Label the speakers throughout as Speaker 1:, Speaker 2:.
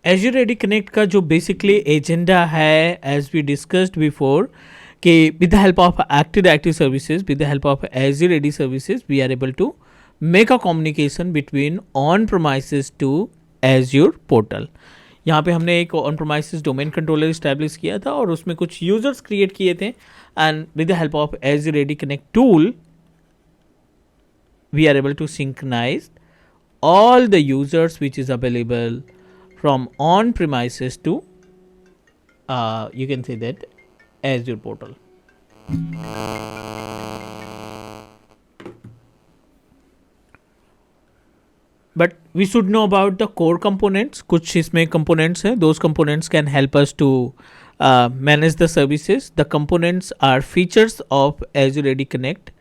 Speaker 1: Azure AD Connect का जो basically agenda है, एज वी डिस्कस्ड बिफोर, कि with the help of active directory services, with the help of Azure AD services, we are able to make a communication between on premises to Azure portal. यहाँ पे हमने एक on promises domain controller establish किया था और उसमें कुछ users create किए थे, and with the help of Azure AD Connect tool we are able to synchronize all the users which is available from on premises to you can say that Azure portal. But we should know about the core components. कुछ इसमें components हैं. Those components can help us to manage the services. The components are features of Azure AD Connect.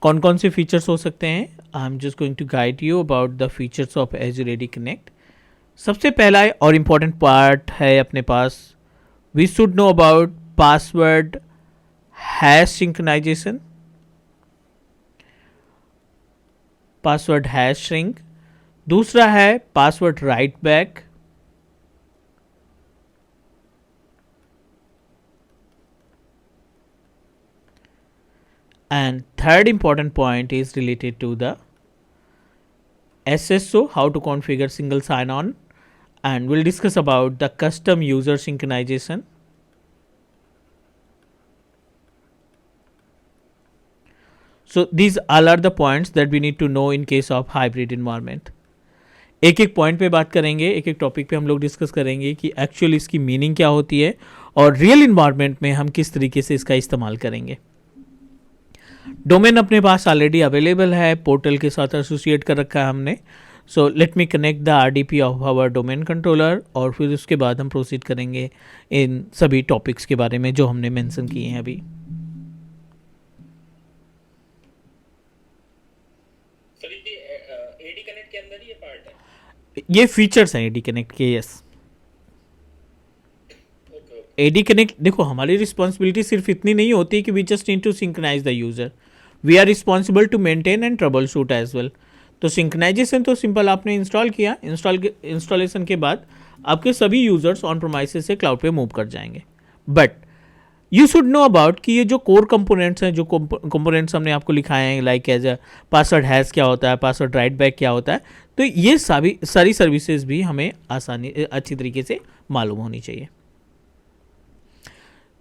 Speaker 1: कौन कौन से features हो सकते हैं? I am just going to guide you about the features of Azure AD Connect. सबसे पहला और important part है अपने पास, we should know about password hash synchronization, password hash sync. दूसरा है password write back. And third important point is related to the SSO, how to configure single sign-on, and we'll discuss about the custom user synchronization. So these all are the points that we need to know in case of hybrid environment. एक एक point पे बात करेंगे, एक एक topic पे हम लोग डिस्कस करेंगे कि एक्चुअली इसकी मीनिंग क्या होती है और रियल इन्वायरमेंट में हम किस तरीके से इसका इस्तेमाल करेंगे. डोमेन अपने पास ऑलरेडी अवेलेबल है, पोर्टल के साथ एसोसिएट कर रखा है हमने. So let me connect the RDP of our domain controller, और फिर उसके बाद हम प्रोसीड करेंगे इन सभी टॉपिक्स के बारे में जो हमने मेंशन किए हैं अभी.
Speaker 2: AD कनेक्ट के अंदर ये पार्ट है,
Speaker 1: ये फीचर्स हैं AD कनेक्ट के. यस, AD कनेक्ट, देखो हमारी रिस्पॉन्सिबिलिटी सिर्फ इतनी नहीं होती कि we just need to synchronize the user, we are responsible to maintain and troubleshoot as well. तो सिंक्रोनाइजेशन तो सिंपल, आपने इंस्टॉल किया, इंस्टॉलेशन के बाद आपके सभी यूजर्स ऑन प्रोमाइसेस से क्लाउड पे मूव कर जाएंगे. But you should know about कि ये जो कोर कंपोनेंट्स हैं, जो कंपोनेंट्स हमने आपको लिखाए हैं, like as a password hash क्या होता है, पासवर्ड राइट बैक क्या होता है, तो ये सारी सर्विसेज भी हमें अच्छी तरीके से मालूम होनी चाहिए.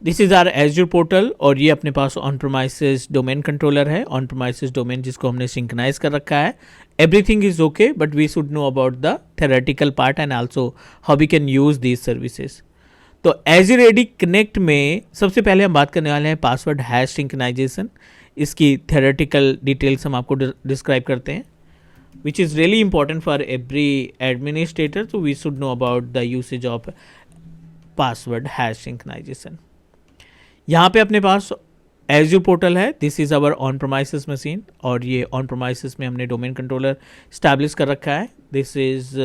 Speaker 1: This is our Azure portal, और ये अपने पास ऑन प्रोमाइसेस डोमेन कंट्रोलर है, ऑन प्रोमाइसेस डोमेन जिसको हमने सिंक्रोनाइज कर रखा है. Everything is okay, but we should know about the theoretical part and also how we can use these services. तो Azure AD Connect में सबसे पहले हम बात करने वाले हैं पासवर्ड हैश सिंक्रोनाइजेशन. इसकी थेरेटिकल डिटेल्स हम आपको डिस्क्राइब करते हैं, which is really important for every administrator. तो we should know about the usage of password hash synchronization. यहाँ पे अपने पास Azure पोर्टल है, this is our on premises machine, और ये ऑन प्रोमाइसेस में हमने डोमेन कंट्रोलर स्टैब्लिश कर रखा है. दिस इज़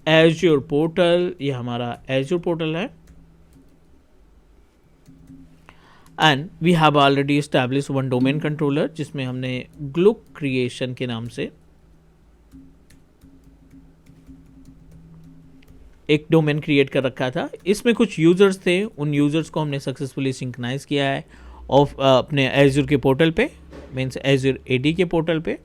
Speaker 1: Azure पोर्टल, ये हमारा Azure पोर्टल है, and we have already establish one domain controller जिसमें हमने ग्लुक क्रिएशन के नाम से एक डोमेन क्रिएट कर रखा था. इसमें कुछ यूजर्स थे, उन यूजर्स को हमने सक्सेसफुली सिंक्रोनाइज किया है ऑफ अपने Azure के पोर्टल पे, मीन्स Azure AD के पोर्टल पे.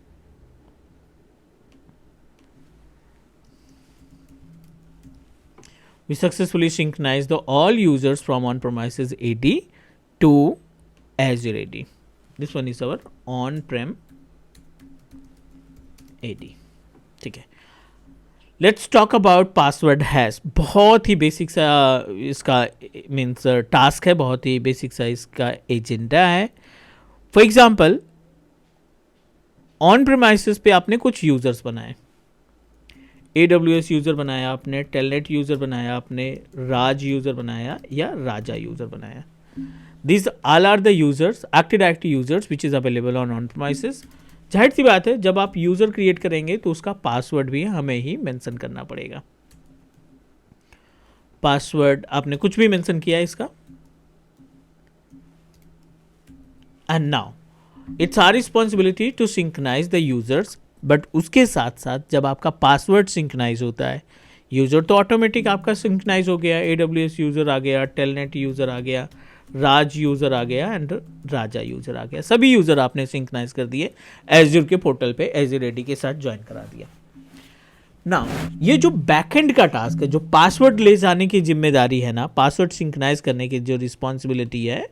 Speaker 1: We successfully synchronized all users from on-premises AD to Azure AD. This one is our on-prem AD. ठीक है, let's talk about password hash. बहुत ही बेसिक सा इसका मीन्स टास्क है, बहुत ही बेसिक सा इसका एजेंडा है. फॉर एग्जाम्पल, ऑन प्रीमाइसेस पे आपने कुछ यूजर्स बनाए, AWS यूज़र बनाया आपने, टेलनेट यूज़र बनाया आपने, राज यूज़र बनाया या राजा यूज़र बनाया. This all are the users, active directory users which is available on premises. जाहिर सी बात है, जब आप यूज़र क्रिएट करेंगे तो उसका पासवर्ड भी हमें ही मेंशन करना पड़ेगा. पासवर्ड आपने कुछ भी मेंशन किया इसका, and now it's our responsibility to synchronize the users. But उसके साथ साथ जब आपका पासवर्ड सिंक्रोनाइज होता है यूज़र तो ऑटोमेटिक आपका सिंक्रोनाइज हो गया, AWS यूज़र आ गया, टेलनेट यूज़र आ गया, राज यूज़र आ गया एंड राजा यूज़र आ गया, सभी यूज़र आपने सिंक्रोनाइज कर दिए एज्योर के पोर्टल पे एज्योर एडी के साथ ज्वाइन करा दिया। ना ये जो बैकएंड का टास्क है, जो पासवर्ड ले जाने की जिम्मेदारी है ना, पासवर्ड सिंक्रोनाइज करने की जो रिस्पॉन्सिबिलिटी है,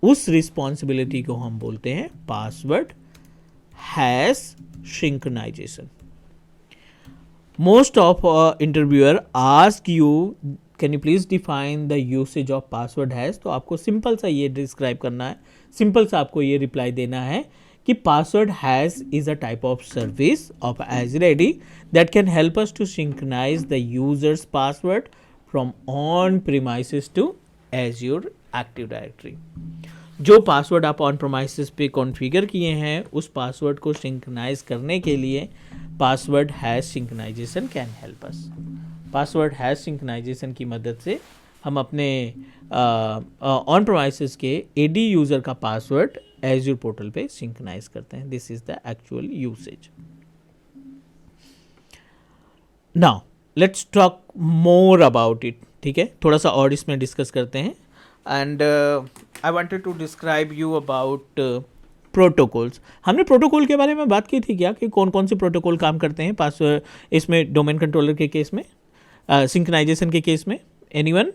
Speaker 1: उस रिस्पॉन्सिबिलिटी को हम बोलते हैं password hash synchronization. Most of interviewer ask you can you please define the usage of password hash, तो आपको सिंपल सा ये डिस्क्राइब करना है, सिंपल सा आपको ये रिप्लाई देना है कि password hash is a type of service of Azure AD that can help us to synchronize the user's password from on-premises to Azure Active Directory। जो पासवर्ड आप ऑन प्रोमाइसिस पे कॉन्फ़िगर किए हैं, उस पासवर्ड को सिंक्रोनाइज करने के लिए password hash synchronization can help us. Password hash synchronization की मदद से हम अपने ऑन प्रोमाइसिस के AD यूज़र का पासवर्ड एज्योर पोर्टल पे सिंक्रोनाइज करते हैं। This is the actual usage. Now let's talk more about it, ठीक है, थोड़ा सा और इसमें डिस्कस करते हैं। And I wanted to describe you about protocols. हमने प्रोटोकॉल के बारे में बात की थी क्या, कि कौन कौन से प्रोटोकॉल काम करते हैं पासवर्ड इसमें, डोमेन कंट्रोलर के केस में, सिंक्रोनाइजेशन के केस में? एनीवन?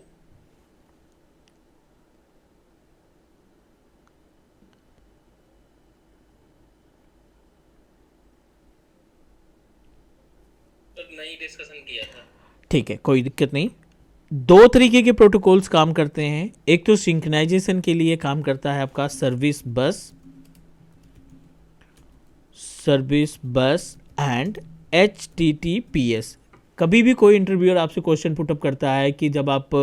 Speaker 2: नहीं डिस्कशन किया था।
Speaker 1: ठीक है, कोई दिक्कत नहीं। दो तरीके के प्रोटोकॉल्स काम करते हैं। एक तो सिंक्रोनाइजेशन के लिए काम करता है आपका सर्विस बस एंड HTTPS। कभी भी कोई इंटरव्यूअर आपसे क्वेश्चन पुटअप करता है कि जब आप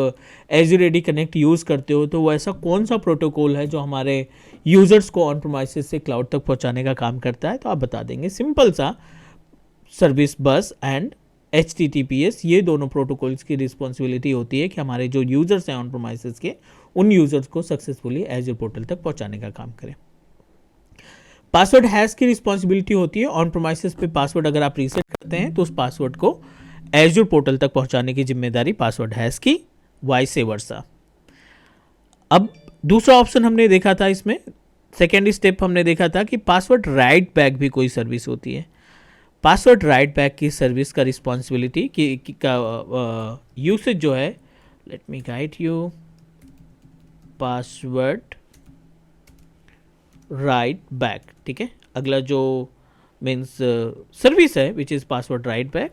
Speaker 1: एज़्योर AD कनेक्ट यूज़ करते हो तो वो ऐसा कौन सा प्रोटोकॉल है जो हमारे यूज़र्स को ऑन प्रोमाइसिस से क्लाउड तक पहुंचाने का काम करता है, तो आप बता देंगे सिंपल सा, सर्विस बस एंड HTTPS। ये दोनों प्रोटोकॉल्स की रिस्पॉन्सिबिलिटी होती है कि हमारे जो यूज़र्स हैं ऑन प्रोमाइसिस के, उन यूज़र्स को सक्सेसफुली एज़्योर पोर्टल तक पहुंचाने का काम करें। पासवर्ड हैश की रिस्पॉन्सिबिलिटी होती है ऑन प्रोमाइसिस पे पासवर्ड अगर आप रीसेट करते हैं तो उस पासवर्ड को एज़्योर पोर्टल तक पहुंचाने की जिम्मेदारी पासवर्ड हैश की, वाइस वर्सा। अब दूसरा ऑप्शन हमने देखा था इसमें, सेकेंड स्टेप हमने देखा था कि पासवर्ड राइट बैक भी कोई सर्विस होती है। पासवर्ड राइट बैक की सर्विस का रिस्पॉन्सिबिलिटी का यूसेज जो है, late me guide you, password write back, ठीक है। अगला जो मीन्स सर्विस है which is password write back.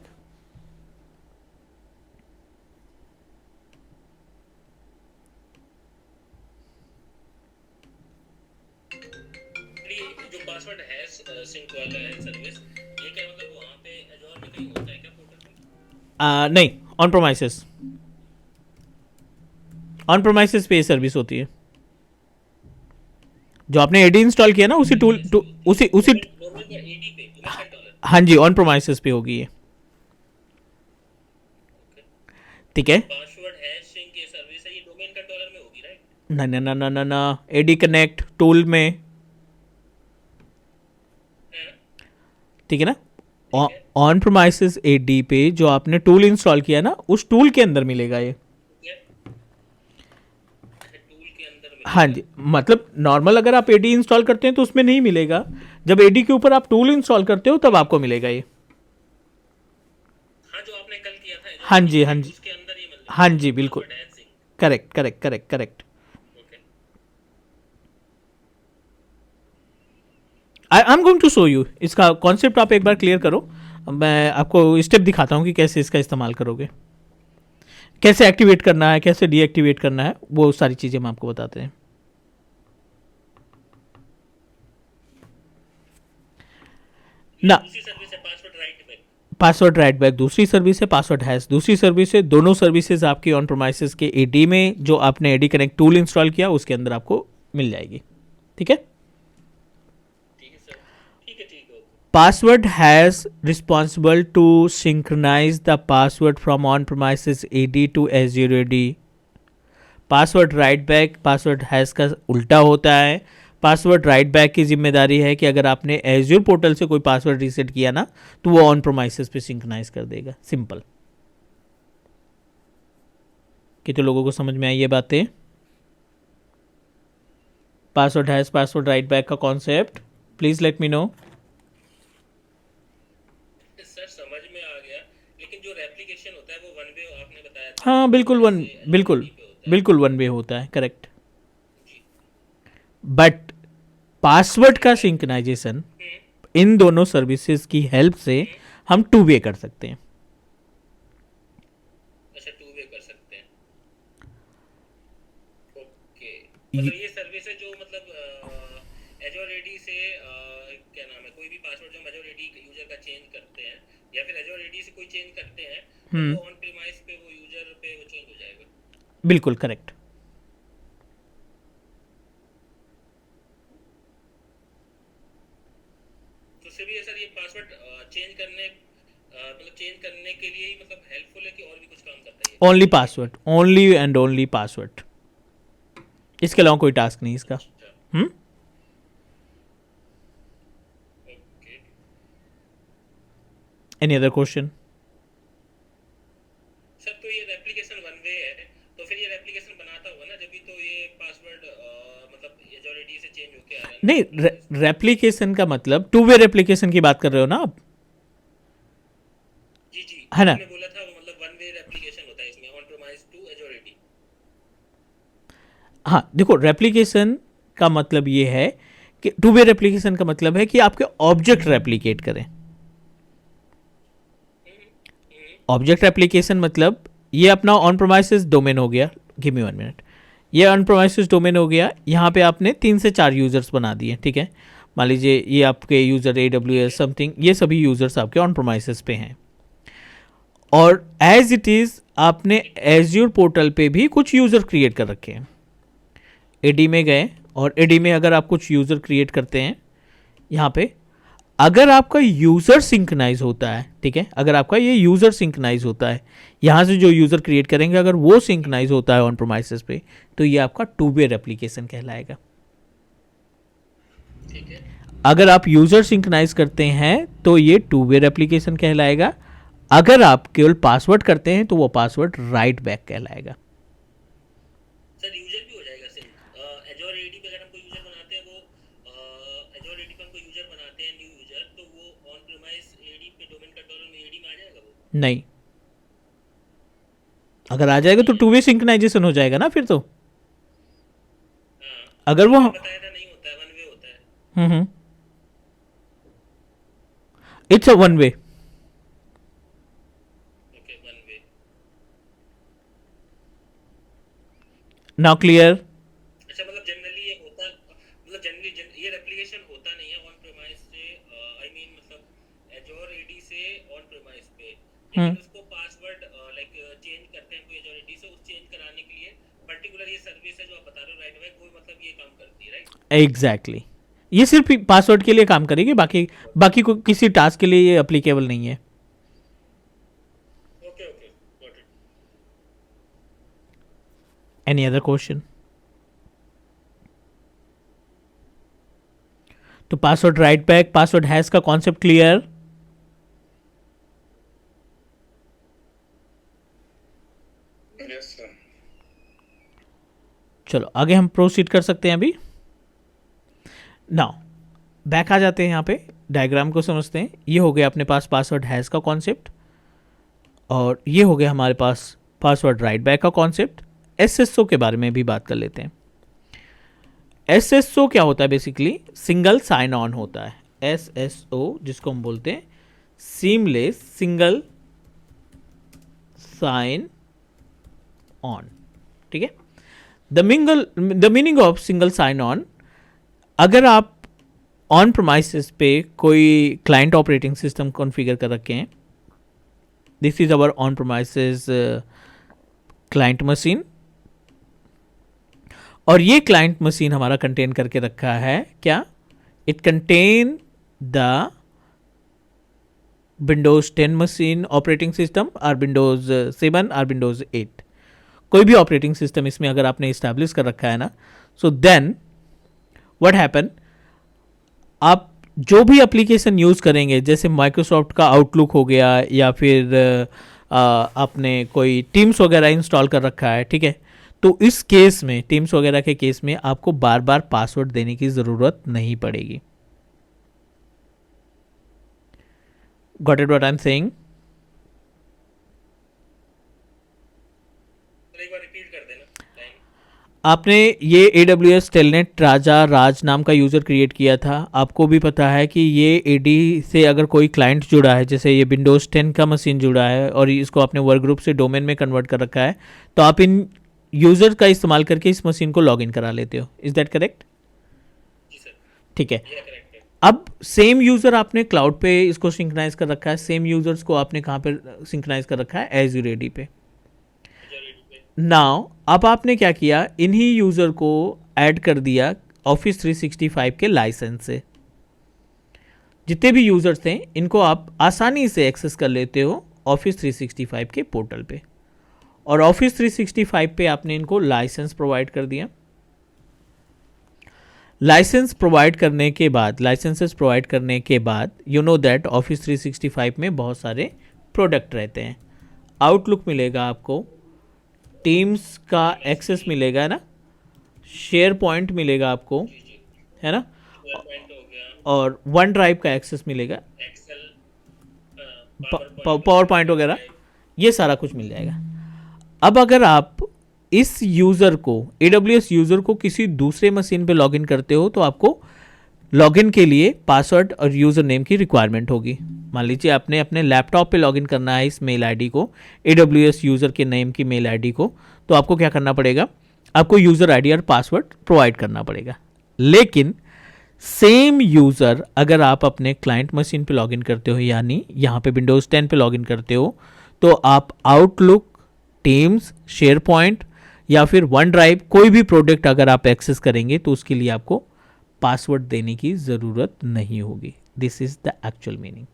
Speaker 2: जो पासवर्ड है सिंक वाला है सर्विस, ये क्या मतलब वहाँ पे एज़्योर में कहीं होता है क्या पोर्टल पे?
Speaker 1: नहीं, ऑन प्रोमाइसिस पे ये सर्विस होती है। जो आपने AD इंस्टॉल किया ना, उसी टूल उसी
Speaker 2: नॉर्मल क्या AD पे कंट्रोलर?
Speaker 1: हाँ जी, ऑन प्रोमाइसिस पे होगी ये, ठीक है।
Speaker 2: पासवर्ड है सिंक ये सर्विस है, ये डोमेन कंट्रोलर में होगी राइट?
Speaker 1: ना ना ना ना ना ना, AD कनेक्ट टूल में, ठीक है ना। ऑन प्रोमाइसिस AD पे जो आपने टूल इंस्टॉल किया ना, उस टूल के अंदर मिलेगा ये।
Speaker 2: टूल के अंदर में?
Speaker 1: हाँ जी, मतलब नॉर्मल अगर आप AD इंस्टॉल करते हैं तो उसमें नहीं मिलेगा, जब AD के ऊपर आप टूल इंस्टॉल करते हो तब आपको मिलेगा ये।
Speaker 2: हाँ, जो आपने कल किया था,
Speaker 1: हाँ जी हाँ जी
Speaker 2: उसके अंदर ये मिल
Speaker 1: हाँ जी, बिल्कुल correct correct correct correct. I am going to show you, इसका कॉन्सेप्ट आप एक बार क्लियर करो, मैं आपको स्टेप दिखाता हूँ कि कैसे इसका इस्तेमाल करोगे, कैसे एक्टिवेट करना है, कैसे डीएक्टिवेट करना है, वो सारी चीज़ें हम आपको बताते हैं ना। पासवर्ड राइट बैक दूसरी सर्विस है, पासवर्ड हैश दूसरी सर्विस है। दोनों सर्विसेज आपकी ऑन प्रोमाइसिस के AD में, जो आपने AD कनेक्ट टूल इंस्टॉल किया उसके अंदर आपको मिल जाएगी, ठीक है। Password has responsible to synchronize the password from on-premises AD to Azure AD। Password write back password hash का उल्टा होता है। पासवर्ड राइट बैक की जिम्मेदारी है कि अगर आपने एज्योर पोर्टल से कोई पासवर्ड रीसेट किया ना, तो वो ऑन प्रोमाइसिस पे सिंक्रोनाइज कर देगा, सिंपल। कितने लोगों को समझ में आई ये बातें? Password hash password write back का concept, please let me know.
Speaker 2: Sir समझ में आ गया, लेकिन जो रेप्लिकेशन होता है वो वन वे आपने बताया था,
Speaker 1: हाँ बिल्कुल वन,
Speaker 2: जैसे
Speaker 1: बिल्कुल
Speaker 2: HTTP पे होता है।
Speaker 1: बिल्कुल वन वे होता है, करेक्ट।
Speaker 2: जी।
Speaker 1: बट पासवर्ड का सिंक्राइजेशन इन दोनों सर्विसेज की हेल्प से हम टू वे कर सकते हैं।
Speaker 2: अच्छा, टू वे कर सकते हैं। ओके, मतलब ये सर्विस है जो मतलब एजोर एडी से क्या नाम है, कोई भी पासवर्ड जो एजोर एडी यूजर का चेंज करते हैं या फिर एजोर एडी से कोई चेंज करते हैं तो वो ऑन प्रीमाइस पे वो यूजर पे वो चेंज हो जाएगा।
Speaker 1: बिल्कुल करेक्ट।
Speaker 2: तो सिर्फ ये सर ये पासवर्ड चेंज करने मतलब चेंज करने के लिए ही मतलब हेल्पफुल है कि और भी कुछ काम करता है ये?
Speaker 1: Only password, only and only password, इसके अलावा कोई टास्क नहीं इसका।
Speaker 2: अच्छा,
Speaker 1: hmm.
Speaker 2: Okay.
Speaker 1: Any other question?
Speaker 2: Sir तो ये रेप्लिकेशन वन वे है, तो फिर ये रेप्लिकेशन बनाता होगा ना, जब भी तो ये पासवर्ड मतलब मेजॉरिटी से चेंज होके आ रहा है ना?
Speaker 1: नहीं, रेप्लिकेशन का मतलब टू वे रेप्लिकेशन की बात कर रहे हो ना आप?
Speaker 2: जी जी,
Speaker 1: है ना?
Speaker 2: आपने बोला था वो मतलब वन वे रेप्लिकेशन होता है इसमें, ऑन प्रीमाइस टू मेजॉरिटी।
Speaker 1: हाँ देखो, रेप्लिकेशन का मतलब ये है कि टू वे रेप्लिकेशन का मतलब है कि आपके ऑब्जेक्ट रेप्लिकेट करें। ऑब्जेक्ट रेप्लिकेशन मतलब ये अपना ऑन प्रोमाइसिस डोमेन हो गया, गिव मी 1 मिनट, ये ऑन प्रोमाइसिस डोमेन हो गया, यहाँ पे आपने 3 से 4 यूजर्स बना दिए, ठीक है। मान लीजिए ये आपके यूजर AWS समथिंग, ये सभी यूजर्स आपके ऑन प्रोमाइसिस पे हैं, और एज इट इज आपने एज्योर पोर्टल पे भी कुछ यूजर क्रिएट कर रखे हैं। एडी में गए और एडी में अगर आप कुछ यूजर क्रिएट करते हैं, यहाँ पे अगर आपका यूजर सिंक्रोनाइज होता है, ठीक है, अगर आपका ये यूजर सिंक्रोनाइज होता है, यहाँ से जो यूजर क्रिएट करेंगे अगर वो सिंक्रोनाइज होता है ऑन प्रोमाइसेस पे, तो ये आपका टू वे रेप्लिकेशन कहलाएगा।
Speaker 2: ठीक है।
Speaker 1: अगर आप यूजर सिंक्रोनाइज करते हैं तो ये टू वे रेप्लिकेशन कहलाएगा। अगर आप केवल पासवर्ड करते हैं तो वो पासवर्ड राइट बैक कहलाएगा।
Speaker 2: सर यूजर भी हो जाएगा सिम, एजोर एडी पे अगर हम कोई यूजर बनाते हैं, वो एजोर एडी पे हम कोई यूजर बनाते हैं न्यू यूजर, तो वो ऑन प्रीमाइस एडी पे डोमेन कंट्रोलर में एडी में आ जाएगा वो?
Speaker 1: नहीं, अगर आ जाएगा तो टू वे सिंक्रोनाइजेशन हो जाएगा ना फिर तो।
Speaker 2: हाँ,
Speaker 1: अगर वो
Speaker 2: बताया था नहीं होता है, वन वे होता है।
Speaker 1: It's a one way.
Speaker 2: Okay, one way.
Speaker 1: Now clear?
Speaker 2: अच्छा, मतलब जनरली ये होता, मतलब जनरली ये रेप्लिकेशन होता नहीं है ऑन प्रीमाइस से, आई मीन मतलब एजोर एडी से ऑन प्रीमाइस पे, लेकिन उसको पासवर्ड लाइक चेंज करते हैं कोई एजोर एडी से, उस चेंज कराने के लिए पर्टिकुलर ये सर्विस है जो आप बता रहे हो राइट अवे, कोई मतलब ये काम करती है, राइट?
Speaker 1: एग्जैक्टली, ये सिर्फ पासवर्ड के लिए काम करेगी, बाकी बाकी को किसी टास्क के लिए ये अप्लीकेबल नहीं है।
Speaker 2: Okay okay, got it.
Speaker 1: Any other question? तो password write back, password hash का कॉन्सेप्ट क्लियर?
Speaker 2: Yes sir.
Speaker 1: चलो आगे हम प्रोसीड कर सकते हैं। अभी नाउ बैक आ जाते हैं, यहाँ पे डायग्राम को समझते हैं। ये हो गया अपने पास पासवर्ड हैश का कॉन्सेप्ट, और ये हो गया हमारे पास पासवर्ड राइट बैक का कॉन्सेप्ट। SSO के बारे में भी बात कर लेते हैं। SSO क्या होता है? बेसिकली सिंगल साइन ऑन होता है। SSO जिसको हम बोलते हैं सीमलेस सिंगल साइन ऑन, ठीक है। The meaning of single sign on, अगर आप ऑन प्रोमाइसेस पे कोई क्लाइंट ऑपरेटिंग सिस्टम कॉन्फ़िगर कर रखे हैं, this is our on premises client machine, और ये क्लाइंट मशीन हमारा कंटेन करके रखा है क्या? It contain the Windows 10 machine operating system, और विंडोज 7 और विंडोज 8, कोई भी ऑपरेटिंग सिस्टम इसमें अगर आपने इस्टेब्लिश कर रखा है ना, सो देन व्हाट हैपन, आप जो भी एप्लीकेशन यूज़ करेंगे, जैसे माइक्रोसॉफ्ट का आउटलुक हो गया, या फिर आपने कोई टीम्स वगैरह इंस्टॉल कर रखा है, ठीक है, तो इस केस में, टीम्स वगैरह के केस में आपको बार बार पासवर्ड देने की ज़रूरत नहीं पड़ेगी. Got it what I am saying?
Speaker 2: एक बार रिपीट कर देना लाइन.
Speaker 1: आपने ये AWS टेलनेट राजा राज नाम का यूज़र क्रिएट किया था. आपको भी पता है कि ये AD से अगर कोई क्लाइंट जुड़ा है, जैसे ये विंडोज़ 10 का मशीन जुड़ा है और इसको आपने वर्क ग्रुप से डोमेन में कन्वर्ट कर रखा है, तो आप इन यूज़र का इस्तेमाल करके इस मशीन को लॉगिन करा लेते हो. Is that correct?
Speaker 2: जी सर,
Speaker 1: ठीक है.
Speaker 2: ये करेक्ट है.
Speaker 1: अब सेम यूज़र आपने क्लाउड पे इसको सिंक्रोनाइज कर रखा है. सेम यूज़र्स को आपने कहाँ पे सिंक्रोनाइज कर रखा है? एज़्योर AD पे.
Speaker 2: मेजॉरिटी पे.
Speaker 1: नाउ अब आपने क्या किया, इन्हीं यूज़र को ऐड कर दिया ऑफिस 365 के लाइसेंस से. जितने भी यूज़र्स थे इनको आप आसानी से एक्सेस कर लेते हो ऑफिस 365 के पोर्टल पे. और ऑफिस 365 पे आपने इनको लाइसेंस प्रोवाइड कर दिया. लाइसेंसेस प्रोवाइड करने के बाद यू नो दैट ऑफिस 365 में बहुत सारे प्रोडक्ट रहते हैं. आउटलुक मिलेगा आपको, टीम्स का एक्सेस मिलेगा ना, शेयर पॉइंट मिलेगा आपको,
Speaker 2: जी जी.
Speaker 1: है ना,
Speaker 2: पॉइंट हो गया,
Speaker 1: और वन ड्राइव का एक्सेस मिलेगा,
Speaker 2: एक्सेल,
Speaker 1: पावर पॉइंट वगैरह, ये सारा कुछ मिल जाएगा. अब अगर आप इस यूज़र को, AWS यूज़र को किसी दूसरे मशीन पे लॉगिन करते हो, तो आपको लॉगिन के लिए पासवर्ड और यूज़र नेम की रिक्वायरमेंट होगी. मान लीजिए आपने अपने लैपटॉप पे लॉगिन करना है इस मेल आईडी को, AWS यूज़र के नेम की मेल आईडी को, तो आपको क्या करना पड़ेगा? आपको यूज़र आईडी और पासवर्ड प्रोवाइड करना पड़ेगा. लेकिन सेम यूज़र अगर आप अपने क्लाइंट मशीन पे लॉगिन करते हो, यानी यहाँ पे विंडोज़ 10 पे लॉगिन करते हो, तो आप आउटलुक, टीम्स, शेयर पॉइंट या फिर वन ड्राइव, कोई भी प्रोडक्ट अगर आप एक्सेस करेंगे तो उसके लिए आपको पासवर्ड देने की ज़रूरत नहीं होगी. This is the actual meaning.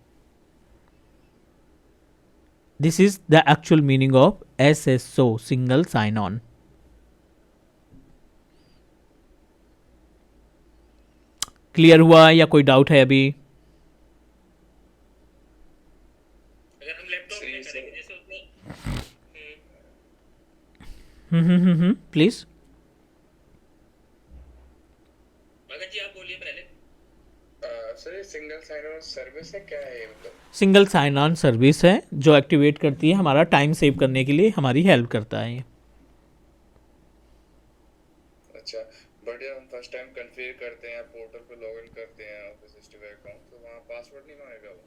Speaker 1: This is the actual meaning of SSO, single sign on. Clear हुआ या कोई डाउट है अभी?
Speaker 2: अगर हम लैपटॉप में करेंगे जैसे उसमें
Speaker 1: प्लीज.
Speaker 2: भगत जी आप बोलिए पहले.
Speaker 3: सर ये सिंगल साइन ऑन सर्विस है, क्या है ये मतलब?
Speaker 1: सिंगल साइन ऑन सर्विस है जो एक्टिवेट करती है, हमारा टाइम सेव करने के लिए हमारी हेल्प करता है ये.
Speaker 3: अच्छा, बट जब हम फर्स्ट टाइम कॉन्फ़िगर करते हैं, पोर्टल पे लॉगिन करते हैं ऑफिस 365 अकाउंट, तो वहाँ पासवर्ड नहीं मांगेगा वो?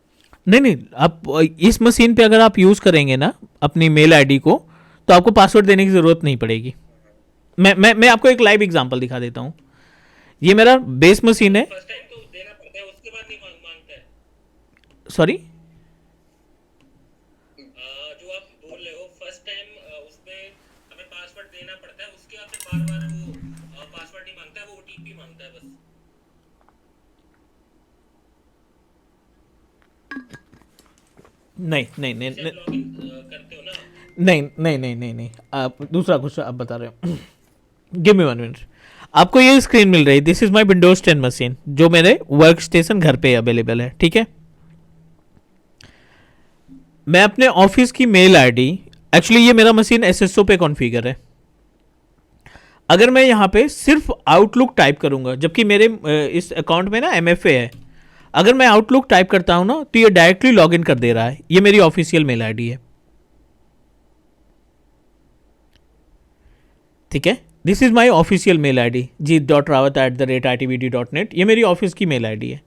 Speaker 1: नहीं, आप इस मशीन पे अगर आप यूज़ करेंगे ना अपनी मेल आईडी को, तो आपको पासवर्ड देने की ज़रूरत नहीं पड़ेगी. मैं आपको एक लाइव एग्जांपल दिखा देता हूँ. ये मेरा बेस मशीन है.
Speaker 2: फर्स्ट टाइम तो देना पड़ता है, उसके बाद नहीं मांगता है.
Speaker 1: सॉरी,
Speaker 2: जो आप बोल रहे हो फर्स्ट टाइम उसमें हमें पासवर्ड देना पड़ता है, उसके बाद फिर बार बार वो पासवर्ड नहीं मांगता है, वो OTP मांगता है बस.
Speaker 1: नहीं,
Speaker 2: जैसे आप लॉगिन करते हो ना.
Speaker 1: नहीं, आप दूसरा कुछ आप बता रहे हो. Give me 1 minute. आपको ये स्क्रीन मिल रही है, this is my Windows 10 machine जो मेरे वर्क स्टेशन घर पे अवेलेबल है. ठीक है, मैं अपने ऑफिस की मेल आईडी, एक्चुअली ये मेरा मशीन SSO पे कॉन्फ़िगर है. अगर मैं यहाँ पे सिर्फ आउटलुक टाइप करूँगा, जबकि मेरे इस अकाउंट में ना MFA है, अगर मैं आउटलुक टाइप करता हूँ ना, तो ये डायरेक्टली लॉगिन कर दे रहा है. ये मेरी ऑफिशियल मेल आईडी है. ठीक है, this is my official mail ID jeet.rawat@itbd.net. ये मेरी ऑफिस की मेल आईडी है.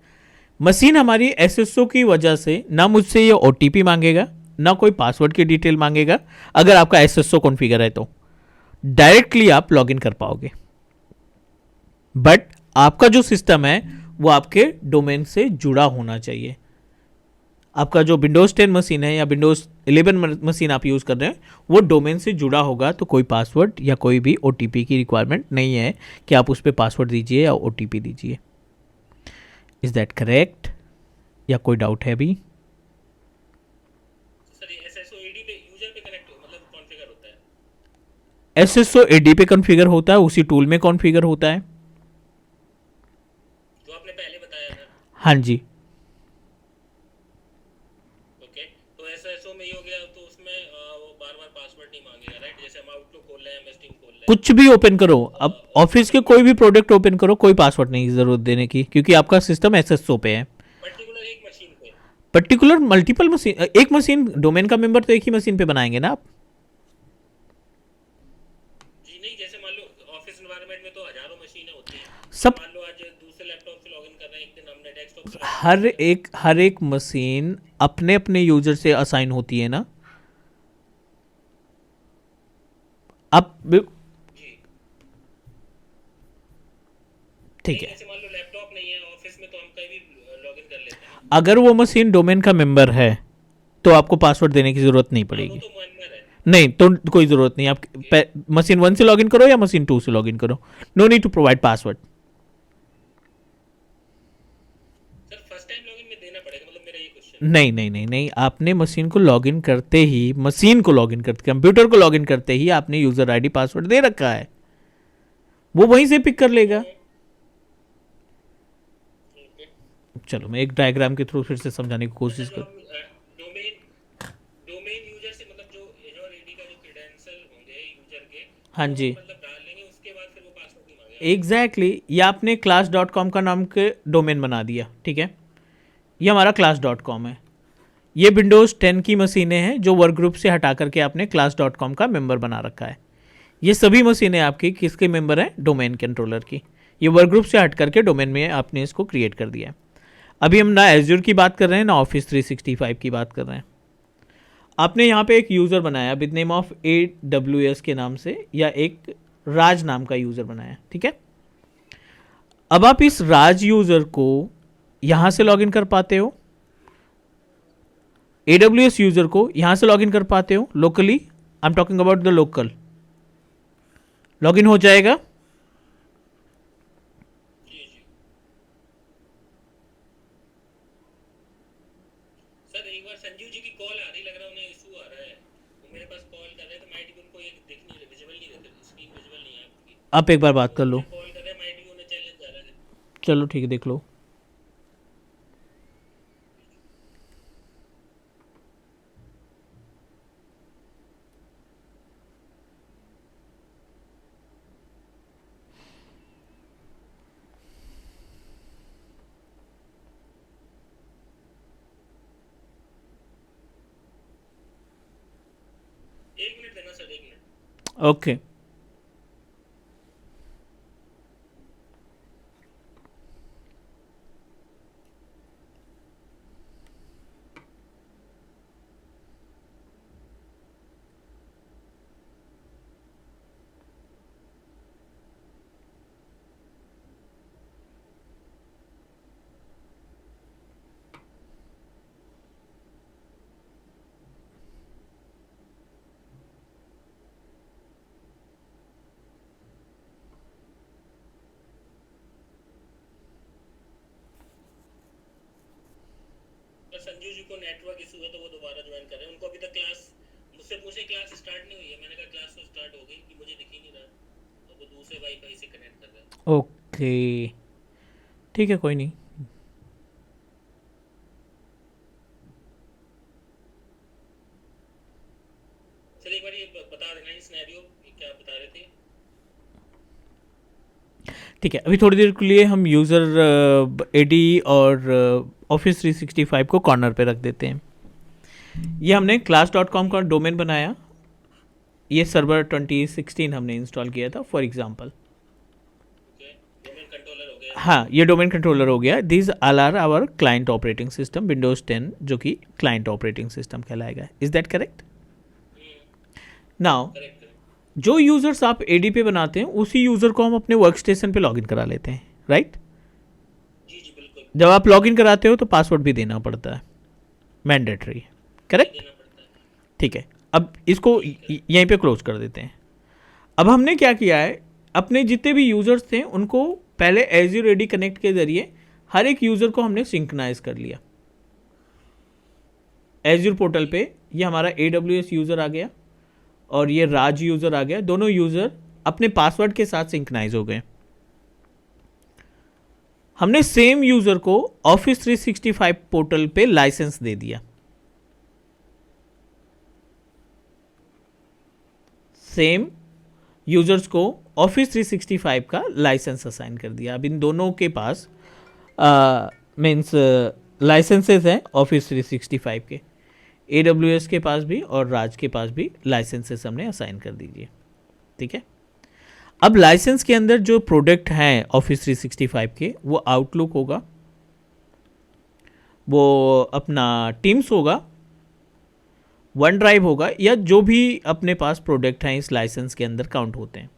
Speaker 1: मशीन हमारी SSO की वजह से ना मुझसे ये OTP मांगेगा, ना कोई पासवर्ड की डिटेल मांगेगा. अगर आपका SSO कॉन्फ़िगर है तो डायरेक्टली आप लॉगिन कर पाओगे. बट आपका जो सिस्टम है वो आपके डोमेन से जुड़ा होना चाहिए. आपका जो विंडोज़ 10 मशीन है या विंडोज़ 11 मशीन आप यूज़ कर रहे हैं, वो डोमेन से जुड़ा होगा, तो कोई पासवर्ड या कोई भी OTP की रिक्वायरमेंट नहीं है कि आप उस पर पासवर्ड दीजिए या OTP दीजिए. इज दैट करेक्ट या कोई डाउट है अभी?
Speaker 2: सर ये SSO AD पे यूजर पे कनेक्ट मतलब कॉन्फ़िगर होता है.
Speaker 1: SSO AD पे कॉन्फ़िगर होता है, उसी टूल में कॉन्फ़िगर होता है.
Speaker 2: जो आपने पहले बताया था.
Speaker 1: हाँ जी.
Speaker 2: ओके, तो SSO में ये हो गया, तो उसमें
Speaker 1: कुछ भी ओपन करो, अब ऑफिस के कोई भी प्रोडक्ट ओपन करो, कोई पासवर्ड नहीं जरूरत देने की, क्योंकि आपका सिस्टम एसएसओ पे है।
Speaker 2: पर्टिकुलर एक मशीन पे।
Speaker 1: पर्टिकुलर मल्टीपल मशीन, एक मशीन डोमेन का मेंबर तो एक ही मशीन पे बनाएंगे ना आप।
Speaker 2: जी नहीं, जैसे मान लो ऑफिस एनवायरनमेंट में तो हजारों मशीनें होती हैं।
Speaker 1: सब
Speaker 2: मान लो आज दूसरे लैपटॉप से लॉगिन कर रहे हैं, एक दिन हमने डेस्कटॉप से login
Speaker 1: हर एक मशीन अपने अपने यूजर से असाइन होती है ना। आप
Speaker 2: जी
Speaker 1: ठीक
Speaker 2: नहीं,
Speaker 1: है,
Speaker 2: जैसे मान लो लैपटॉप नहीं है ऑफिस में तो हम कहीं भी लॉगिन कर लेते हैं।
Speaker 1: अगर वो मशीन डोमेन का मेंबर है तो आपको पासवर्ड देने की जरूरत नहीं
Speaker 2: हाँ वो
Speaker 1: पड़ेगी।
Speaker 2: तो मेंबर है।
Speaker 1: नहीं तो कोई जरूरत नहीं, आप मशीन 1 से लॉगिन करो या मशीन 2 से लॉगिन करो, no need to provide password.
Speaker 2: Sir first time login में देना पड़ेगा, मतलब मेरा ये क्वेश्चन।
Speaker 1: नहीं नहीं नहीं नहीं, आपने मशीन को लॉगिन करते ही, मशीन को लॉगिन करते, कंप्यूटर को लॉगिन करते ही आपने यूजर आईडी पासवर्ड दे रखा है, वो वहीं से पिक कर लेगा।
Speaker 2: ओके,
Speaker 1: चलो मैं एक डायग्राम के थ्रू फिर से समझाने की कोशिश
Speaker 2: जो
Speaker 1: कर।
Speaker 2: हम डोमेन डोमेन यूजर से मतलब जो एजोर एडी का जो क्रेडेंशियल होंगे यूजर के,
Speaker 1: हाँ
Speaker 2: वो
Speaker 1: जी,
Speaker 2: मतलब डाल लेंगे, उसके बाद फिर वो पासवर्ड नहीं मांगेगा।
Speaker 1: एग्जैक्टली ये आपने क्लास डॉट कॉम का नाम के डोमेन बना दिया, ठीक है, ये हमारा क्लास डॉट कॉम है। ये विंडोज़ 10 की मशीनें हैं जो वर्क ग्रुप से हटा करके आपने क्लास डॉट कॉम का मेंबर बना रखा है। ये सभी मशीनें आपकी किसके मेंबर हैं? डोमेन कंट्रोलर की। ये वर्क ग्रुप से हट करके डोमेन में आपने इसको क्रिएट कर दिया है। अभी हम ना एज्योर की बात कर रहे हैं ना ऑफिस 365 की बात कर रहे हैं। आपने यहाँ पे एक यूज़र बनाया विद नेम ऑफ AWS के नाम से, या एक राज नाम का यूज़र बनाया, ठीक है। अब आप इस राज यूज़र को यहाँ से लॉगिन कर पाते हो, AWS यूज़र को यहाँ से लॉगिन कर पाते हो locally, I am talking about the local, login हो जाएगा।
Speaker 2: जी जी सर, एक बार संजीव जी की कॉल आ रही, लग रहा है उन्हें इशू आ रहा है, वो मेरे पास कॉल कर रहे हैं, तो मैं आईडी उनको ये दिख नहीं रही, विजिबल नहीं रहती, स्क्रीन विजिबल नहीं है आपकी।
Speaker 1: आप एक बार बात कर लो,
Speaker 2: कॉल कर रहे हैं, आईडी उन्हें चैलेंज आ रहा है।
Speaker 1: चलो ठीक है, देख लो।
Speaker 2: एक मिनट देना सर, एक मिनट।
Speaker 1: ओके,
Speaker 2: तो संजीव जी को नेटवर्क इशू है तो वो दोबारा ज्वाइन कर रहे हैं, उनको अभी तक क्लास मुझसे पूछे क्लास स्टार्ट नहीं हुई है, मैंने कहा क्लास तो स्टार्ट हो गई कि मुझे दिख ही नहीं रहा, तो वो दूसरे वाईफाई से कनेक्ट कर रहे हैं।
Speaker 1: ओके, ठीक है, कोई नहीं।
Speaker 2: सर एक बार ये बता देना ये सिनेरियो क्या बता रहे थे।
Speaker 1: ठीक है, अभी थोड़ी देर के लिए हम यूज़र AD और ऑफिस 365 को कॉर्नर पे रख देते हैं। ये हमने क्लास डॉट कॉम का डोमेन बनाया, ये सर्वर 2016 हमने इंस्टॉल किया था for example.
Speaker 2: Okay, domain controller हो गया।
Speaker 1: हाँ, ये डोमेन कंट्रोलर हो गया। This all are our client operating system, Windows 10 जो कि क्लाइंट ऑपरेटिंग सिस्टम कहलाएगा। Is that correct? Now
Speaker 2: correct.
Speaker 1: जो यूज़र्स आप AD पे बनाते हैं उसी यूज़र को हम अपने वर्क स्टेशन पर लॉगिन करा लेते हैं, राइट?
Speaker 2: जी जी बिल्कुल
Speaker 1: जब आप लॉगिन कराते हो तो पासवर्ड भी देना पड़ता है, मैंडेटरी, करेक्ट?
Speaker 2: देना पड़ता है।
Speaker 1: ठीक है, अब इसको यहीं पे क्लोज कर देते हैं। अब हमने क्या किया है, अपने जितने भी यूज़र्स थे उनको पहले एज्योर AD कनेक्ट के ज़रिए हर एक यूज़र को हमने सिंक्रोनाइज कर लिया। एज्योर पोर्टल पे ये हमारा AWS यूज़र आ गया और ये राज यूज़र आ गया, दोनों यूज़र अपने पासवर्ड के साथ सिंक्रोनाइज हो गए। हमने सेम यूज़र को ऑफिस 365 पोर्टल पे लाइसेंस दे दिया। सेम यूजर्स को ऑफिस 365 का लाइसेंस असाइन कर दिया। अब इन दोनों के पास मीन्स लाइसेंसेस हैं ऑफिस 365 के, AWS के पास भी और राज के पास भी लाइसेंसेस हमने असाइन कर दीजिए। ठीक है, अब लाइसेंस के अंदर जो प्रोडक्ट हैं ऑफिस 365 के, वो आउटलुक होगा, वो अपना टीम्स होगा, वन ड्राइव होगा, या जो भी अपने पास प्रोडक्ट हैं इस लाइसेंस के अंदर काउंट होते हैं।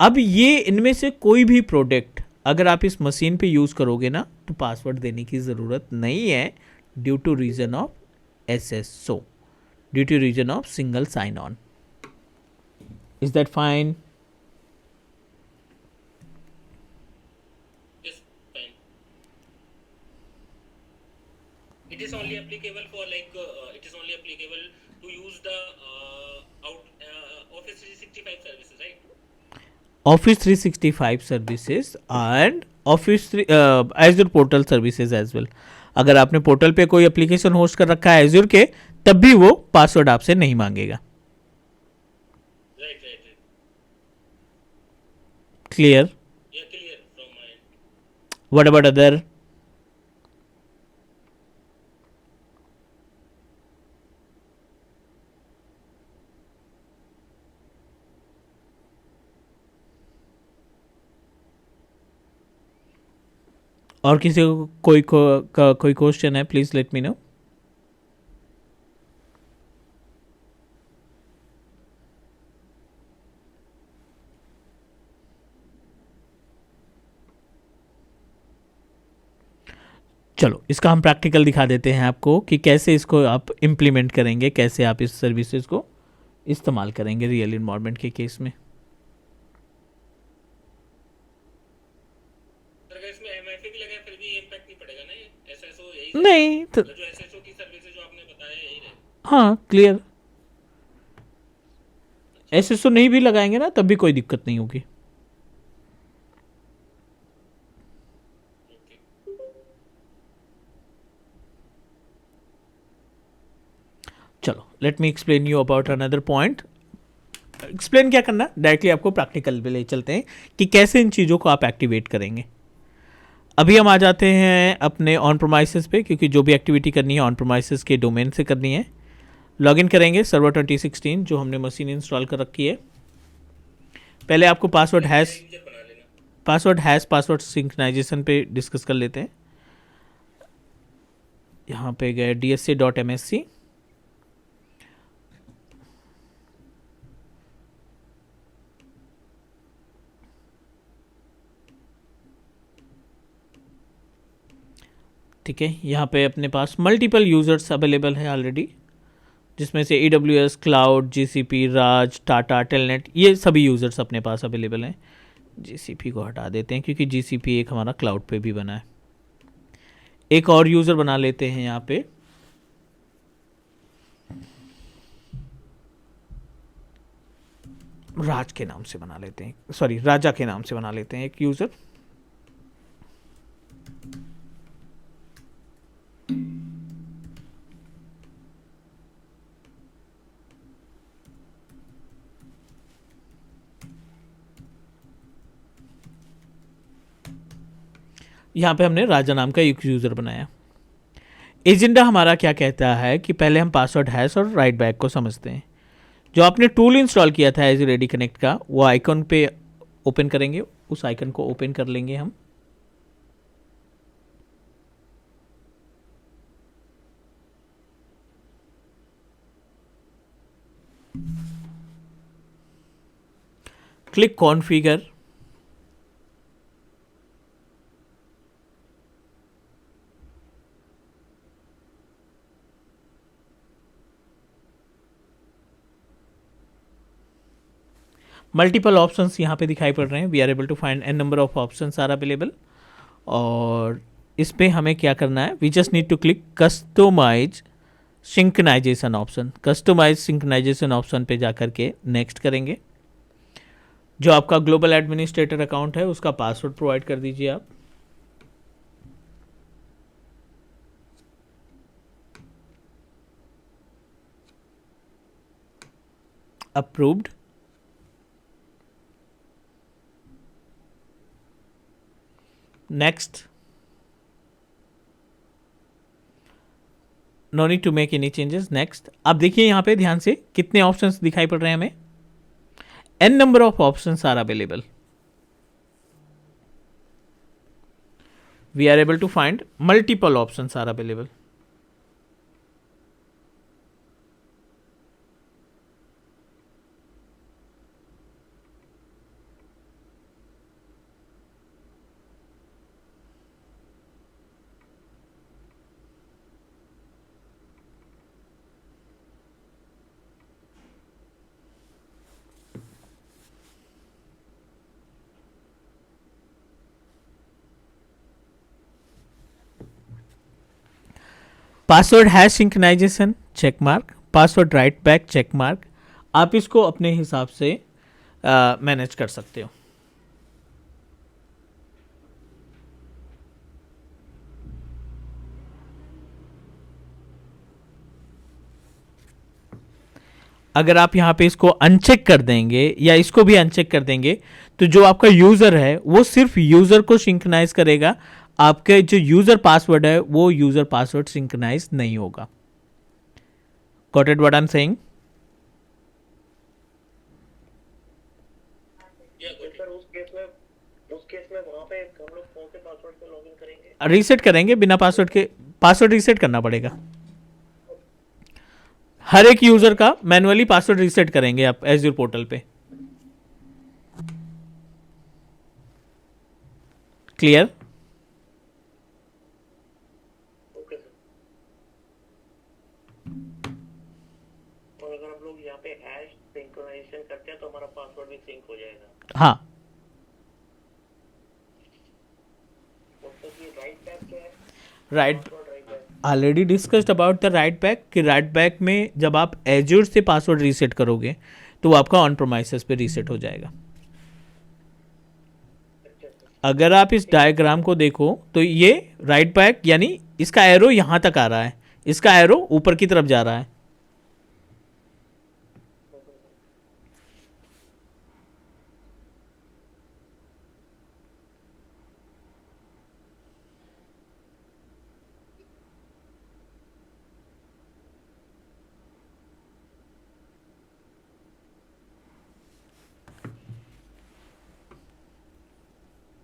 Speaker 1: अब ये इनमें से कोई भी प्रोडक्ट अगर आप इस मशीन पे यूज़ करोगे ना, तो पासवर्ड देने की ज़रूरत नहीं है, due to reason of SSO, due to reason of single sign on. Is that fine?
Speaker 2: Yes, fine. It is only applicable for it is only applicable to use the Office 365 services, right?
Speaker 1: Office 365 services and Office Azure portal services as well. अगर आपने portal पे कोई application host कर रखा है Azure के, तब भी वो पासवर्ड आपसे नहीं मांगेगा।
Speaker 2: Right, right, right.
Speaker 1: Clear?
Speaker 2: Yeah, clear from my end.
Speaker 1: What about other? और किसी को कोई क्वेश्चन है, प्लीज लेट मी नो। चलो इसका हम प्रैक्टिकल दिखा देते हैं आपको कि कैसे इसको आप इम्प्लीमेंट करेंगे, कैसे आप इस सर्विसेज को इस्तेमाल करेंगे रियल इन्वायरमेंट के केस में।
Speaker 2: सर अगर इसमें MFA भी लगा है फिर भी इम्पैक्ट नहीं पड़ेगा ना, ये SSO यही
Speaker 1: नहीं तो,
Speaker 2: मतलब जो SSO की सर्विसेज जो आपने बताया यही रहे।
Speaker 1: हाँ क्लियर, SSO नहीं भी लगाएंगे ना तब भी कोई दिक्कत नहीं होगी।
Speaker 2: Okay.
Speaker 1: चलो let me explain you about another point. Explain क्या करना, डायरेक्टली आपको प्रैक्टिकल पे ले चलते हैं कि कैसे इन चीज़ों को आप एक्टिवेट करेंगे। अभी हम आ जाते हैं अपने ऑन प्रोमाइसेस पे, क्योंकि जो भी एक्टिविटी करनी है ऑन प्रोमाइसेस के डोमेन से करनी है। लॉगिन करेंगे सर्वर 2016 जो हमने मशीन इंस्टॉल कर रखी है। पहले आपको पासवर्ड हैश
Speaker 2: यूजर बना लेना।
Speaker 1: पासवर्ड सिंक्रोनाइजेशन पे डिस्कस कर लेते हैं। यहाँ पे गए DSA.MSC, ठीक है। यहाँ पे अपने पास मल्टीपल यूज़र्स अवेलेबल है ऑलरेडी, जिसमें से AWS, क्लाउड, GCP, राज, टाटा, टेलनेट, ये सभी यूज़र्स अपने पास अवेलेबल हैं। GCP को हटा देते हैं क्योंकि GCP एक हमारा क्लाउड पे भी बना है। एक और यूज़र बना लेते हैं यहाँ पे, राज के नाम से बना लेते हैं, सॉरी राजा के नाम से बना लेते हैं एक यूज़र। यहाँ पे हमने राजा नाम का एक यूज़र बनाया। एजेंडा हमारा क्या कहता है कि पहले हम पासवर्ड हैश और राइट बैक को समझते हैं। जो आपने टूल इंस्टॉल किया था एज रेडी कनेक्ट का, वो आइकन पे ओपन करेंगे, उस आइकन को ओपन कर लेंगे हम। क्लिक कॉन्फ़िगर, मल्टीपल ऑप्शंस यहाँ पे दिखाई पड़ रहे हैं। We are able to find an number of options are available. और इस पे हमें क्या करना है, we just need to click customize synchronization option. Customize synchronization option पे जाकर के नेक्स्ट करेंगे। जो आपका ग्लोबल एडमिनिस्ट्रेटर अकाउंट है उसका पासवर्ड प्रोवाइड कर दीजिए आप। Approved. Next, no need to make any changes. Next, आप देखिए यहाँ पे ध्यान से कितने ऑप्शंस दिखाई पड़ रहे हैं हमें। n number of options are available. We are able to find multiple options are available. Password hash synchronization check mark, password write back check mark. आप इसको अपने हिसाब से मैनेज कर सकते हो। अगर आप यहाँ पे इसको अनचेक कर देंगे या इसको भी अनचेक कर देंगे तो जो आपका यूजर है वो सिर्फ यूजर को सिंक्रोनाइज करेगा, आपके जो यूजर पासवर्ड है वो यूजर पासवर्ड सिंक्रोनाइज नहीं होगा। Got it what I am saying?
Speaker 4: Sir उस केस में वहाँ पे हम लोग कौन से पासवर्ड से लॉगिन करेंगे?
Speaker 1: रीसेट करेंगे बिना पासवर्ड के। पासवर्ड रीसेट करना पड़ेगा हर एक यूजर का, मैनुअली पासवर्ड रीसेट करेंगे आप एज़्योर पोर्टल पे। क्लियर?
Speaker 4: Okay sir. और अगर हम लोग यहाँ पे हैश सिंक्रोनाइजेशन करते हैं तो हमारा पासवर्ड भी सिंक हो जाएगा।
Speaker 1: हाँ,
Speaker 4: मतलब ये राइट बैक क्या है?
Speaker 1: Right.
Speaker 4: Password write back.
Speaker 1: Already discussed about the right back कि राइट बैक में जब आप एज्योर से पासवर्ड रीसेट करोगे तो वो आपका ऑन प्रोमाइसेस पे रीसेट हो जाएगा।
Speaker 4: अच्छा सर।
Speaker 1: अगर आप इस डायग्राम को देखो तो ये राइट बैक यानी इसका एरो यहाँ तक आ रहा है, इसका एरो ऊपर की तरफ जा रहा है।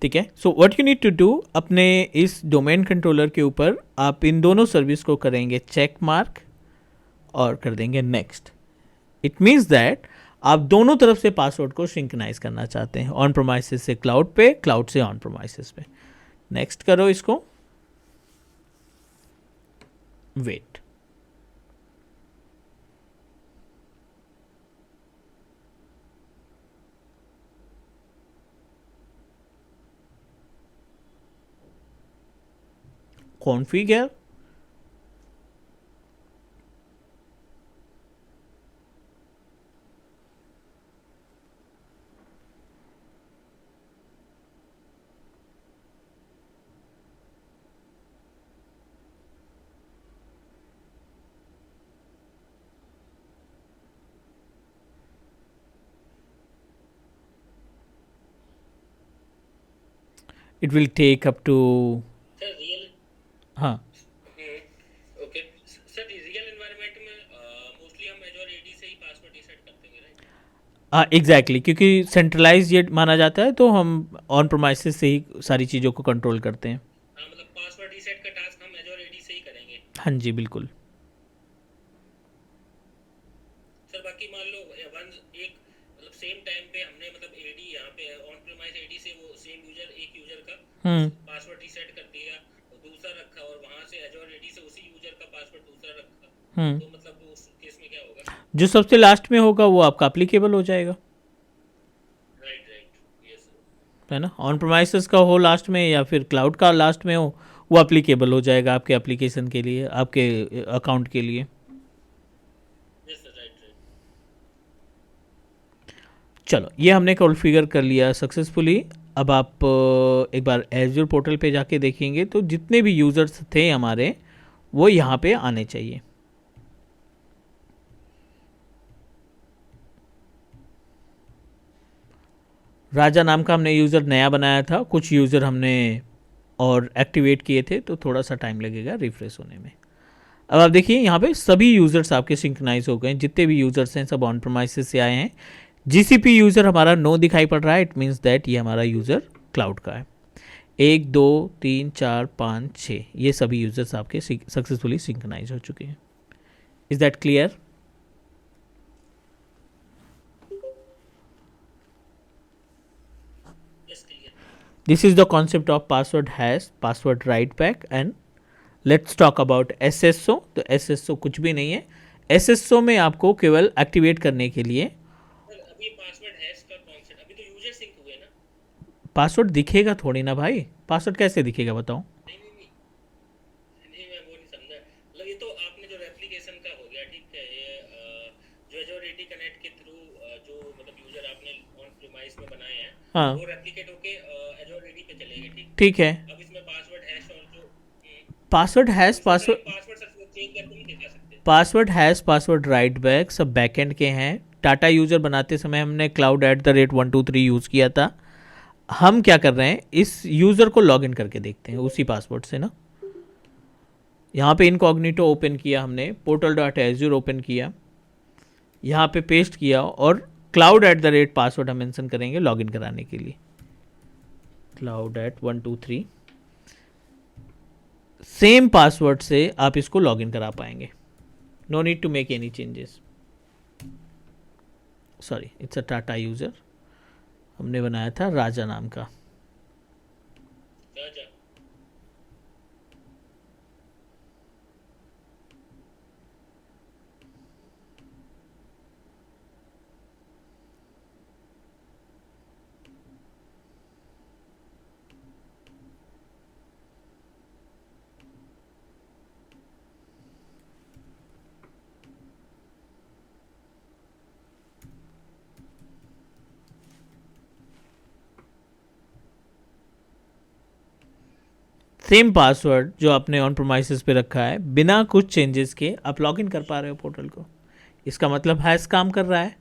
Speaker 1: ठीक है। So what you need to do, अपने इस डोमेन कंट्रोलर के ऊपर आप इन दोनों सर्विस को करेंगे चेक मार्क और कर देंगे नेक्स्ट। इट मीन्स दैट आप दोनों तरफ से पासवर्ड को सिंक्रोनाइज करना चाहते हैं, ऑन प्रोमाइसेस से क्लाउड पे, क्लाउड से ऑन प्रोमाइसेस पे। नेक्स्ट करो इसको, wait. configure, it will take up to
Speaker 2: sir real
Speaker 1: हाँ
Speaker 2: ओके सर रियल एनवायरनमेंट में मोस्टली हम एजोर एडी से ही पासवर्ड रीसेट करते हैं राइट?
Speaker 1: एग्जैक्टली, क्योंकि सेंट्रलाइज ये माना जाता है तो हम ऑन प्रोमाइसेस से ही सारी चीज़ों को कंट्रोल करते हैं।
Speaker 2: हाँ मतलब पासवर्ड रीसेट का टास्क हम एजोर एडी से ही करेंगे।
Speaker 1: हाँ जी बिल्कुल।
Speaker 2: सर बाकी मान लो वन एक मतलब सेम टाइम पे हमने मतलब एडी यहाँ पे ऑन प्रीमाइस एडी से वो सेम यूजर एक यूजर का पासवर्ड रीसेट कर दिया और दूसरा रखा और वहां से एजोर एडी से उसी यूजर का पासवर्ड दूसरा रखा, तो मतलब उस केस में क्या होगा?
Speaker 1: जो सबसे लास्ट में होगा वो आपका एप्लीकेबल हो जाएगा,
Speaker 2: राइट राइट यस
Speaker 1: है ना। ऑन प्रोमाइसेस का हो लास्ट में या फिर क्लाउड का लास्ट में हो, वो एप्लीकेबल हो जाएगा आपके एप्लीकेशन के लिए, आपके अकाउंट के लिए।
Speaker 2: Yes sir right right.
Speaker 1: चलो, ये हमने कॉन्फ़िगर कर लिया सक्सेसफुली। अब आप एक बार एज़्योर पोर्टल पे जाके देखेंगे तो जितने भी यूज़र्स थे हमारे वो यहाँ पे आने चाहिए। राजा नाम का हमने यूज़र नया बनाया था, कुछ यूज़र हमने और एक्टिवेट किए थे तो थोड़ा सा टाइम लगेगा रिफ्रेश होने में। अब आप देखिए यहाँ पे सभी यूज़र्स आपके सिंक्रोनाइज हो गए, जितने भी यूज़र्स हैं सब ऑन प्रेमाइसेस से आए हैं। जीसीपी यूज़र हमारा नो दिखाई पड़ रहा है, इट मीन्स दैट ये हमारा यूज़र क्लाउड का है। 1 2 3 4 5 6 ये सभी यूज़र्स आपके सक्सेसफुली सिंक्रोनाइज हो चुके हैं। Is that clear?
Speaker 2: Yes clear.
Speaker 1: This is the concept of password hash, password write back, and let's talk about SSO। तो SSO कुछ भी नहीं है। SSO में आपको केवल एक्टिवेट करने के लिए
Speaker 2: सर अभी पासवर्ड हैश का कॉन्सेप्ट, अभी तो यूजर सिंक हुए ना।
Speaker 1: पासवर्ड दिखेगा थोड़ी ना भाई, पासवर्ड कैसे दिखेगा बताओ?
Speaker 2: नहीं नहीं नहीं नहीं, मैं वो नहीं समझा। मतलब ये तो आपने जो रेप्लिकेशन का हो गया, ठीक है, ये जो एजोर एडी कनेक्ट के थ्रू जो मतलब यूजर आपने ऑन प्रीमाइस में बनाए हैं,
Speaker 1: हाँ
Speaker 2: वो रेप्लिकेट होके एजोर एडी पे चले गए, ठीक।
Speaker 1: ठीक है।
Speaker 2: अब इसमें पासवर्ड हैश और जो
Speaker 1: password hash, password
Speaker 2: password sir change करके नहीं दिखा सकते।
Speaker 1: Password hash, password write back सब बैकएंड के हैं। टाटा यूज़र बनाते समय हमने cloud@123 यूज़ किया था। हम क्या कर रहे हैं, इस यूज़र को लॉगिन करके देखते हैं उसी पासवर्ड से ना। यहाँ पे इनकॉग्निटो ओपन किया हमने, portal.azure ओपन किया, यहाँ पे पेस्ट किया और cloud@पासवर्ड हम मेंशन करेंगे लॉगिन कराने के लिए। cloud@123 सेम पासवर्ड से आप इसको लॉगिन करा पाएंगे। No need to make any changes. Sorry, it's a Tata user, हमने बनाया था राजा नाम का।
Speaker 2: राजा
Speaker 1: सेम पासवर्ड जो आपने ऑन प्रोमाइसेस पे रखा है, बिना कुछ चेंजेस के आप लॉगिन कर पा रहे हो पोर्टल को। इसका मतलब हैश काम कर रहा है,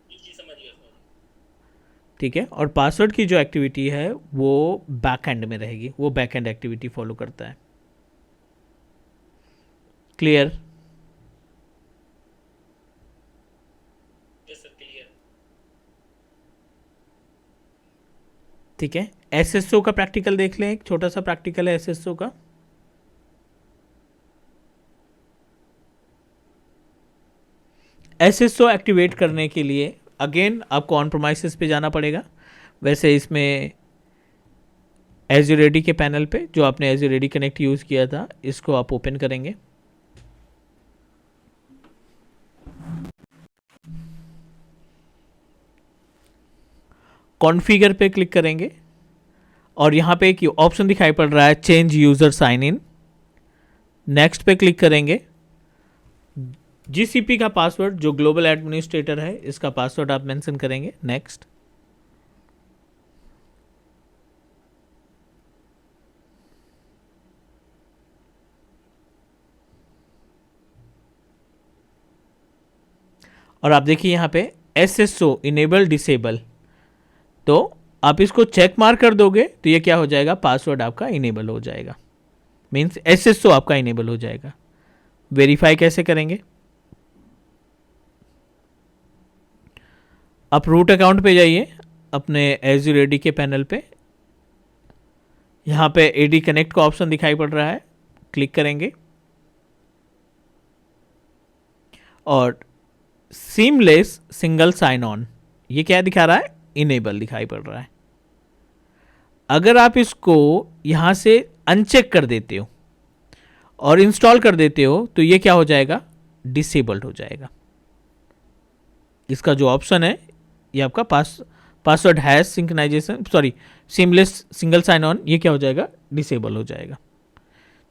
Speaker 2: जी समझ गया, समझ गया।
Speaker 1: ठीक है। और पासवर्ड की जो एक्टिविटी है वो बैक एंड में रहेगी, वो बैक एंड एक्टिविटी फॉलो करता है। क्लियर?
Speaker 2: Yes sir clear.
Speaker 1: ठीक है। एसएसओ का प्रैक्टिकल देख लें, एक छोटा सा प्रैक्टिकल है एसएसओ का। एसएसओ एक्टिवेट करने के लिए अगेन आपको ऑन प्रोमाइसेस पे जाना पड़ेगा। वैसे इसमें एज़्योर एडी के पैनल पे जो आपने एज़्योर एडी कनेक्ट यूज़ किया था, इसको आप ओपन करेंगे। कॉन्फ़िगर पे क्लिक करेंगे और यहाँ पे एक ऑप्शन दिखाई पड़ रहा है change user sign in. Next पे क्लिक करेंगे। जीसीपी का पासवर्ड जो ग्लोबल एडमिनिस्ट्रेटर है, इसका पासवर्ड आप मेंशन करेंगे। नेक्स्ट। और आप देखिए यहाँ पे एसएसओ इनेबल डिसेबल, तो आप इसको चेक मार्क कर दोगे तो ये क्या हो जाएगा, पासवर्ड आपका इनेबल हो जाएगा, मीन्स एसएसओ आपका इनेबल हो जाएगा। वेरीफाई कैसे करेंगे, आप रूट अकाउंट पे जाइए अपने एज़्योर एडी के पैनल पे, यहाँ पे एडी कनेक्ट का ऑप्शन दिखाई पड़ रहा है, क्लिक करेंगे और सीमलेस सिंगल साइन ऑन, ये क्या दिखा रहा है, इनेबल दिखाई पड़ रहा है। अगर आप इसको यहाँ से अनचेक कर देते हो और इंस्टॉल कर देते हो तो ये क्या हो जाएगा, डिसेबल्ड हो जाएगा। इसका जो ऑप्शन है ये आपका password hash synchronization, sorry seamless single sign on, ये क्या हो जाएगा, डिसेबल हो जाएगा।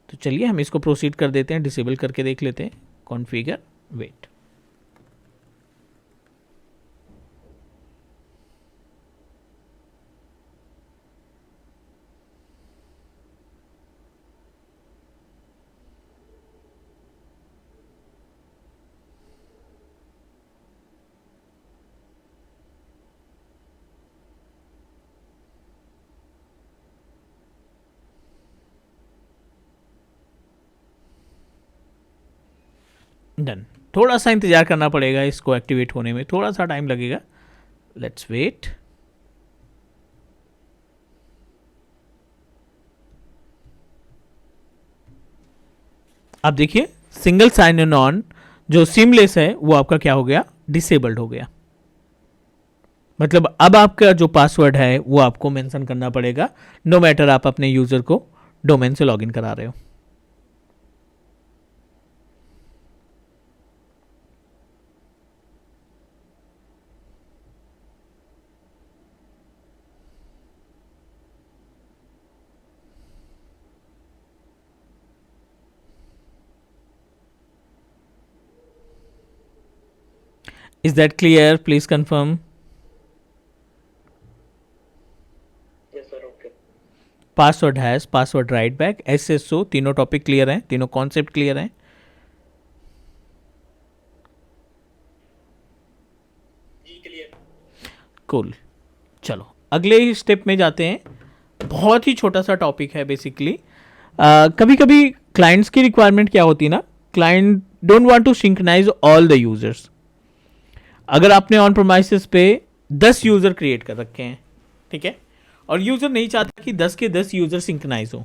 Speaker 1: तो चलिए हम इसको प्रोसीड कर देते हैं, डिसेबल करके देख लेते हैं। Configure, wait. डन। थोड़ा सा इंतज़ार करना पड़ेगा इसको एक्टिवेट होने में, थोड़ा सा टाइम लगेगा। Let's wait. अब देखिए सिंगल साइन इन ऑन जो सीमलेस है वो आपका क्या हो गया, डिसेबल्ड हो गया। मतलब अब आपका जो पासवर्ड है वो आपको मेंशन करना पड़ेगा, नो मैटर आप अपने यूजर को डोमेन से लॉगिन करा रहे हो। Is that clear? Please confirm.
Speaker 4: Yes sir, okay.
Speaker 1: Password hash, password write back, SSO, तीनों टॉपिक क्लियर हैं, तीनों कॉन्सेप्ट क्लियर हैं।
Speaker 2: जी क्लियर।
Speaker 1: कूल। चलो अगले ही स्टेप में जाते हैं। बहुत ही छोटा सा टॉपिक है बेसिकली। कभी कभी क्लाइंट्स की रिक्वायरमेंट क्या होती है ना, client don't want to synchronize all the users. अगर आपने ऑन प्रोमाइसेस पे 10 यूज़र क्रिएट कर रखे हैं, ठीक है, और यूज़र नहीं चाहता कि 10 के 10 यूज़र सिंक्रोनाइज हो।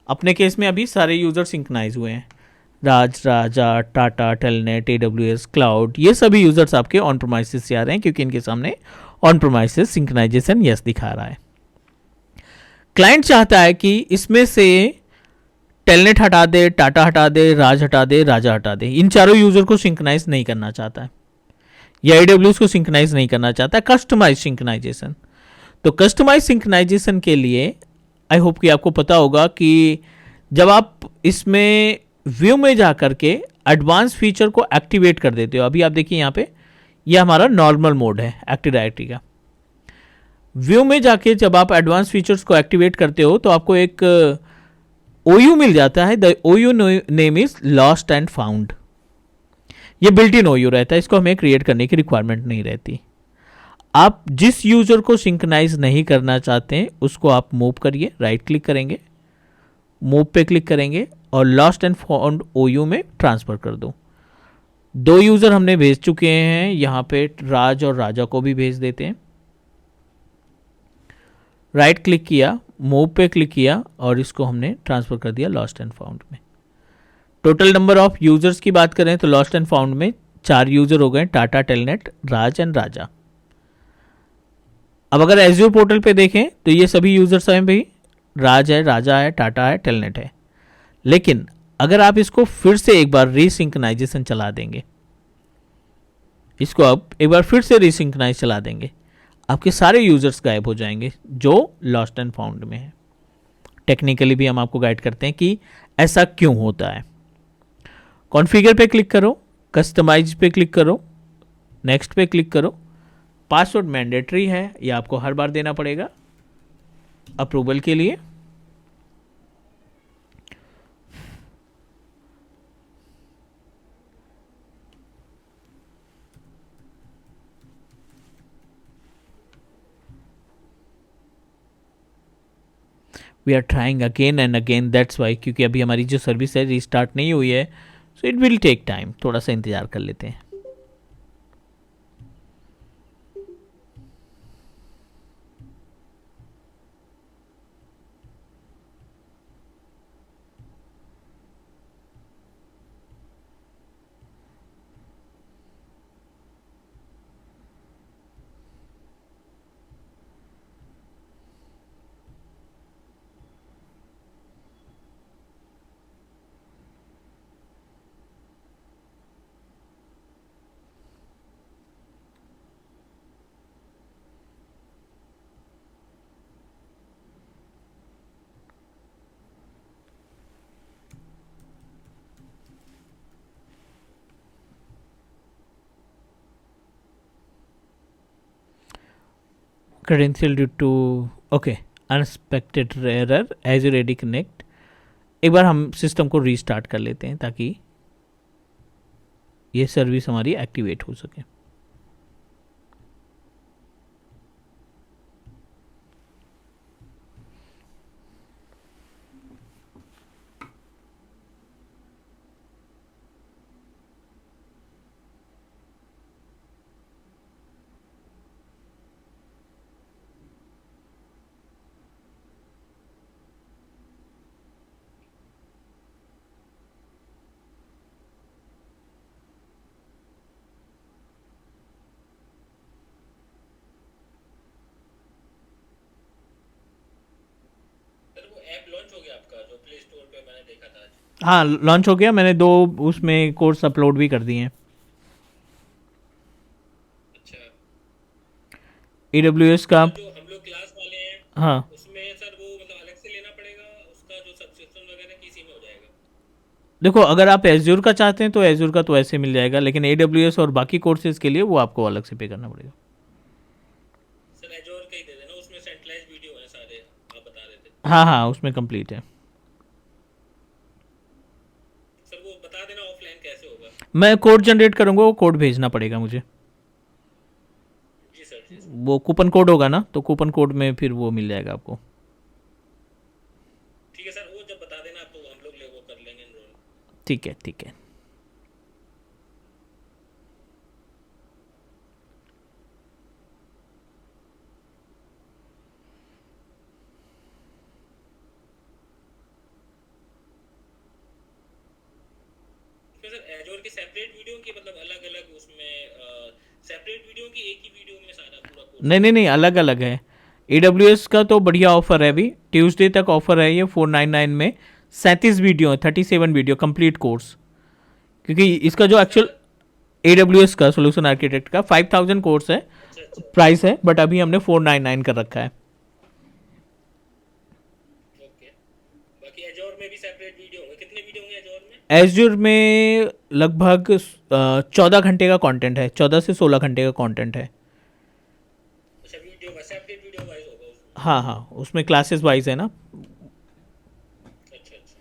Speaker 1: अपने केस में अभी सारे यूज़र सिंक्रोनाइज हुए हैं, राज, राजा, टाटा, टेलनेट, AWS, क्लाउड, ये सभी यूज़र्स आपके ऑन प्रोमाइसेस से आ रहे हैं क्योंकि इनके सामने ऑन प्रोमाइसेस सिंक्रोनाइजेशन यस दिखा रहा है। क्लाइंट चाहता है कि इसमें से टेलनेट हटा दे, टाटा हटा दे, राज हटा दे, राजा हटा दे, इन चारों यूज़र को सिंक्रोनाइज नहीं करना चाहता है, या AWS को सिंक्रोनाइज नहीं करना चाहता, कस्टमाइज सिंक्रोनाइजेशन। तो कस्टमाइज सिंक्रोनाइजेशन के लिए आई होप कि आपको पता होगा कि जब आप इसमें व्यू में जा करके एडवांस फीचर को एक्टिवेट कर देते हो, अभी आप देखिए यहाँ पे ये हमारा नॉर्मल मोड है एक्टिव डायरेक्टरी का। व्यू में जाके जब आप एडवांस फीचर्स को एक्टिवेट करते हो तो आपको एक OU मिल जाता है, the OU name is lost and found. ये बिल्ट इन OU रहता है, इसको हमें क्रिएट करने की रिक्वायरमेंट नहीं रहती। आप जिस यूजर को सिंक्रोनाइज नहीं करना चाहते हैं उसको आप मूव करिए, राइट क्लिक करेंगे, मूव पे क्लिक करेंगे और लॉस्ट एंड फाउंड OU में ट्रांसफर कर दो। 2 यूजर हमने भेज चुके हैं, यहाँ पे राज और राजा को भी भेज देते हैं। राइट क्लिक किया, मूव पे क्लिक किया और इसको हमने ट्रांसफर कर दिया लॉस्ट एंड फाउंड में। टोटल नंबर ऑफ यूजर्स की बात करें तो लॉस्ट एंड फाउंड में 4 यूजर हो गए, टाटा, टेलनेट, राज एंड राजा। अब अगर एज्योर पोर्टल पे देखें तो ये सभी यूजर्स हैं भाई, राज है, राजा है, टाटा है, टेलनेट है। लेकिन अगर आप इसको फिर से एक बार रीसिंक्रोनाइजेशन चला देंगे, इसको आप एक बार फिर से रीसिंक्रोनाइज चला देंगे, आपके सारे यूजर्स गायब हो जाएंगे जो लॉस्ट एंड फाउंड में है। टेक्निकली भी हम आपको गाइड करते हैं कि ऐसा क्यों होता है। कॉन्फ़िगर पे क्लिक करो, कस्टमाइज पे क्लिक करो, नेक्स्ट पे क्लिक करो। पासवर्ड मैंडेटरी है, ये आपको हर बार देना पड़ेगा अप्रूवल के लिए। We are trying again and again, that's why, क्योंकि अभी हमारी जो सर्विस है रीस्टार्ट नहीं हुई है, so it will take time, थोड़ा सा इंतज़ार कर लेते हैं। credential due to okay unexpected error as you ready connect। एक बार हम सिस्टम को रीस्टार्ट कर लेते हैं ताकि ये सर्विस हमारी एक्टिवेट हो सके। हाँ लॉन्च हो गया, मैंने 2 उसमें कोर्स अपलोड भी कर दिए हैं।
Speaker 2: अच्छा,
Speaker 1: AWS का।
Speaker 2: सर जो हम लोग क्लास वाले हैं
Speaker 1: हाँ
Speaker 2: उसमें सर वो मतलब अलग से लेना पड़ेगा, उसका जो सब्सक्रिप्शन वगैरह किसी में हो जाएगा?
Speaker 1: देखो, अगर आप एज्योर का चाहते हैं तो एज्योर का तो ऐसे मिल जाएगा, लेकिन AWS और बाकी कोर्सेज के लिए वो आपको अलग से पे करना पड़ेगा।
Speaker 2: सर एजोर का ही दे देना, उसमें सेंट्रलाइज वीडियो है सारे, आप बता रहे थे।
Speaker 1: हाँ हाँ, उसमें कंप्लीट है।
Speaker 2: सर वो बता देना ऑफलाइन कैसे होगा।
Speaker 1: मैं कोड जनरेट करूँगा, वो कोड भेजना पड़ेगा मुझे।
Speaker 2: जी सर, जी सर।
Speaker 1: वो कूपन कोड होगा ना, तो कूपन कोड में फिर वो मिल जाएगा आपको।
Speaker 2: ठीक है सर, वो जब बता देना तो हम लोग ले वो कर लेंगे एनरोल।
Speaker 1: ठीक है ठीक है।
Speaker 2: इसमें सर एजोर के सेपरेट वीडियो की मतलब अलग अलग उसमें सेपरेट वीडियो की एक ही वीडियो में सारा पूरा कोर्स?
Speaker 1: नहीं नहीं नहीं, अलग अलग है। AWS का तो बढ़िया ऑफर है, अभी ट्यूसडे तक ऑफर है ये 499 में। 37 वीडियो है, 37 वीडियो कंप्लीट कोर्स। क्योंकि इसका जो एक्चुअल AWS का सोल्यूशन आर्किटेक्ट का 5000 कोर्स है,
Speaker 2: अच्छा अच्छा,
Speaker 1: प्राइस है, बट अभी हमने 499 कर रखा है।
Speaker 2: ओके। बाकी एजोर में भी सेपरेट वीडियो होंगे, कितने वीडियो होंगे एजोर में?
Speaker 1: एज्योर में लगभग 14 घंटे का कंटेंट है, 14 से 16 घंटे का कंटेंट है।
Speaker 2: अच्छा, वीडियो का सेपरेट वीडियो वाइज होगा उसमें?
Speaker 1: हाँ हाँ, उसमें क्लासेस वाइज है ना।
Speaker 2: अच्छा अच्छा।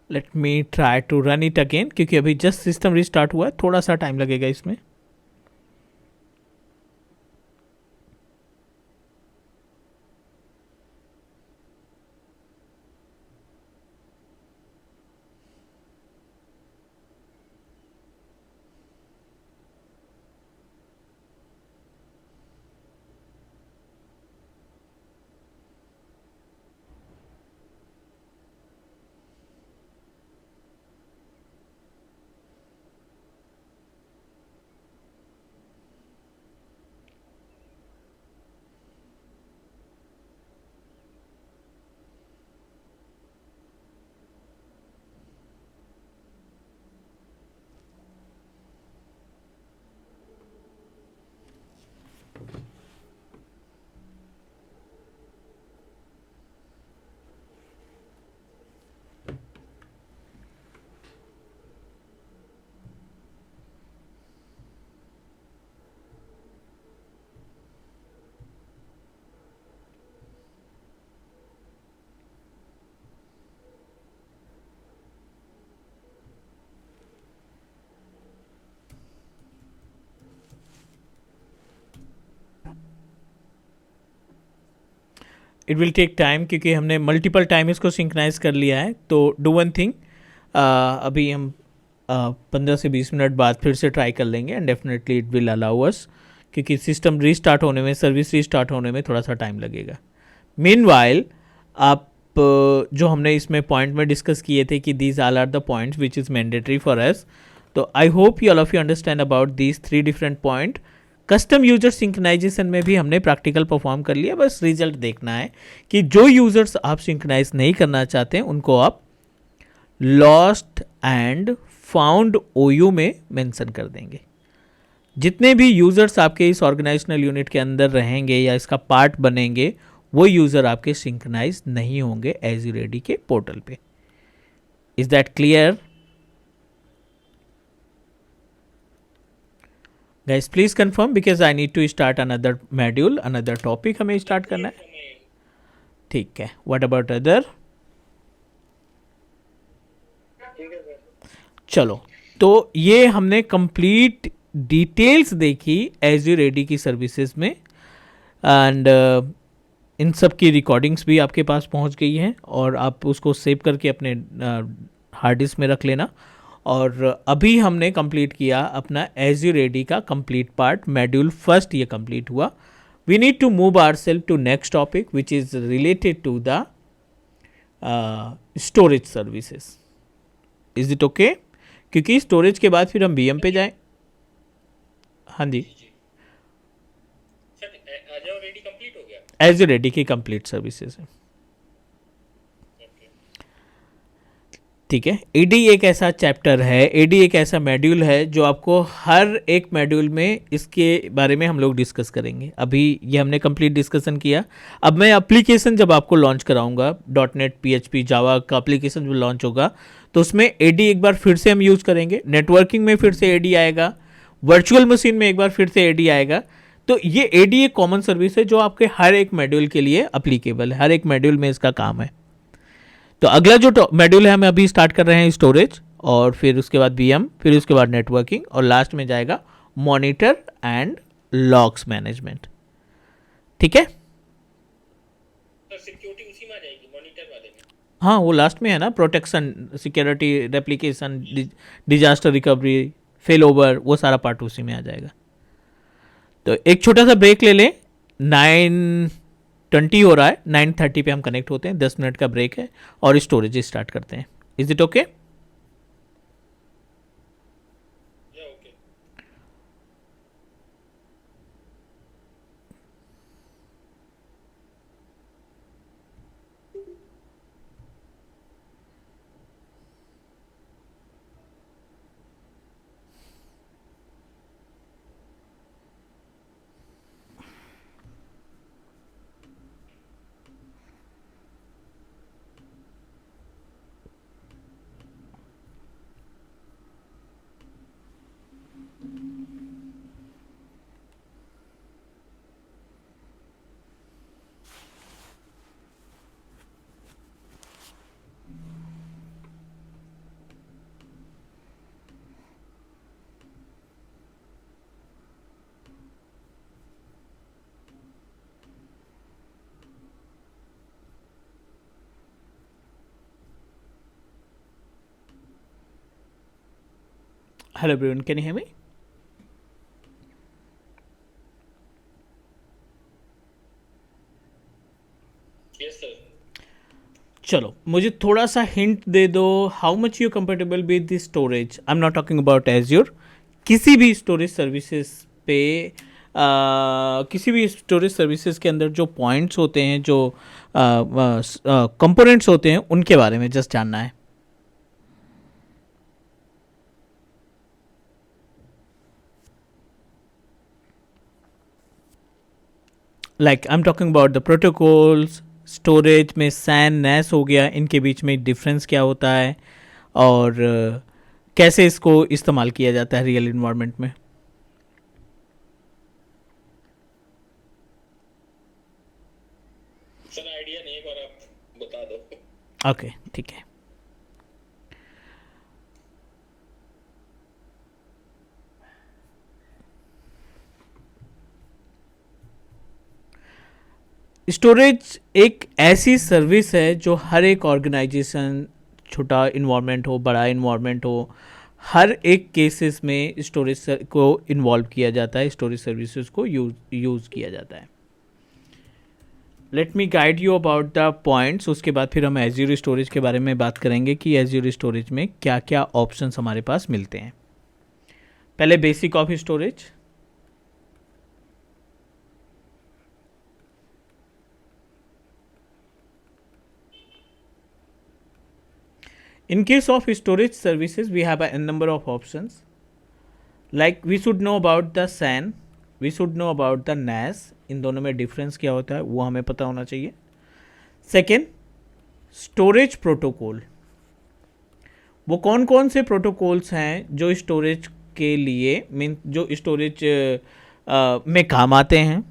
Speaker 1: Let me try to run it again, क्योंकि अभी जस्ट सिस्टम रिस्टार्ट हुआ है, थोड़ा सा टाइम लगेगा इसमें। इट विल टेक टाइम, क्योंकि हमने मल्टीपल टाइम इसको सिंक्राइज कर लिया है। तो डू वन थिंग, अभी हम 15 से 20 मिनट बाद फिर से ट्राई कर लेंगे, and definitely it will allow us, क्योंकि सिस्टम रीस्टार्ट होने में, सर्विस रीस्टार्ट होने में थोड़ा सा टाइम लगेगा। मीनवाइल आप जो हमने इसमें पॉइंट में डिस्कस किए थे कि these all are the points which is mandatory for us. तो I hope you all of you understand about these 3 different point. Custom user synchronization में भी हमने प्रैक्टिकल परफॉर्म कर लिया, बस रिजल्ट देखना है कि जो यूजर्स आप सिंक्रोनाइज नहीं करना चाहते हैं उनको आप लॉस्ट एंड फाउंड OU में मेंशन कर देंगे. जितने भी यूजर्स आपके इस ऑर्गेनाइजेशनल यूनिट के अंदर रहेंगे या इसका पार्ट बनेंगे वो यूजर आपके सिंक्रोनाइज नहीं होंगे एज़्योर AD के पोर्टल पे. Is that clear guys? Please confirm because I need to start another module, another topic हमें स्टार्ट करना है. ठीक है, व्हाट अबाउट अदर?
Speaker 4: ठीक है सर.
Speaker 1: चलो, तो ये हमने कंप्लीट डिटेल्स देखी एज़्योर AD की सर्विसेज में, एंड इन सब की रिकॉर्डिंग्स भी आपके पास पहुंच गई हैं और आप उसको सेव करके अपने हार्ड डिस्क में रख लेना. और अभी हमने कंप्लीट किया अपना एज़्योर AD का कंप्लीट पार्ट, मॉड्यूल फर्स्ट ये कंप्लीट हुआ. We need to move ourself to next topic which is related to the storage services. Is it okay? क्योंकि स्टोरेज के बाद फिर हम VM पे जाएं. हाँ जी,
Speaker 2: सर एज़्योर AD कंप्लीट हो गया.
Speaker 1: एज़्योर AD की कंप्लीट सर्विसेज है.
Speaker 2: ओके.
Speaker 1: ठीक है, AD एक ऐसा चैप्टर है, AD एक ऐसा मॉड्यूल है जो आपको हर एक मॉड्यूल में इसके बारे में हम लोग डिस्कस करेंगे. अभी ये हमने कंप्लीट डिस्कशन किया. अब मैं एप्लीकेशन जब आपको लॉन्च कराऊंगा, .NET PHP जावा का एप्लीकेशन जो लॉन्च होगा तो उसमें AD एक बार फिर से हम यूज़ करेंगे. नेटवर्किंग में फिर से AD आएगा, वर्चुअल मशीन में एक बार फिर से AD आएगा. तो ये AD एक कॉमन सर्विस है जो आपके हर एक मॉड्यूल के लिए अप्लीकेबल है, हर एक मॉड्यूल में इसका काम है. तो अगला जो मॉड्यूल है हम अभी स्टार्ट कर रहे हैं स्टोरेज, और फिर उसके बाद VM, फिर उसके बाद नेटवर्किंग, और लास्ट में जाएगा मॉनिटर एंड लॉग्स मैनेजमेंट. ठीक है,
Speaker 2: सर सिक्योरिटी उसी में आ जाएगी मॉनिटर वाले में.
Speaker 1: हाँ वो लास्ट में है ना, protection, security, replication, disaster recovery, fail over, वो सारा पार्ट उसी में आ जाएगा. तो एक छोटा सा ब्रेक ले लें. 9:20 हो रहा है, 9:30 पे हम कनेक्ट होते हैं, 10 मिनट का ब्रेक है और स्टोरेज स्टार्ट करते हैं. Is it okay?
Speaker 2: या okay.
Speaker 1: Hello everyone, can you hear me?
Speaker 2: Yes sir.
Speaker 1: चलो, मुझे थोड़ा सा हिंट दे दो. How much you comfortable with the storage? I am not talking about Azure. किसी भी स्टोरेज सर्विसेज पे किसी भी स्टोरेज सर्विसेज के अंदर जो पॉइंट्स होते हैं, जो कंपोनेंट्स होते हैं, उनके बारे में जस्ट जानना है. Like I am talking about the protocols. Storage में SAN NAS हो गया, इनके बीच में डिफरेंस क्या होता है और कैसे इसको इस्तेमाल किया जाता है रियल इन्वायरमेंट में.
Speaker 2: सर आइडिया नहीं है, पर आप बता दो.
Speaker 1: ओके, ठीक है. स्टोरेज एक ऐसी सर्विस है जो हर एक ऑर्गेनाइजेशन, छोटा इन्वायरमेंट हो, बड़ा इन्वायरमेंट हो, हर एक केसेस में स्टोरेज को इन्वॉल्व किया जाता है, स्टोरेज सर्विसेज को यूज़ किया जाता है. Late me guide you about the points, उसके बाद फिर हम एज्योर स्टोरेज के बारे में बात करेंगे कि एज्योर स्टोरेज में क्या क्या ऑप्शंस हमारे पास मिलते हैं. पहले basic of storage. In case of storage services, we have a n number of options. Like we should know about the SAN, we should know about the NAS. इन दोनों में difference क्या होता है वो हमें पता होना चाहिए. Second, storage protocol. वो कौन कौन से प्रोटोकॉल्स हैं जो स्टोरेज के लिए जो स्टोरेज में काम आते हैं.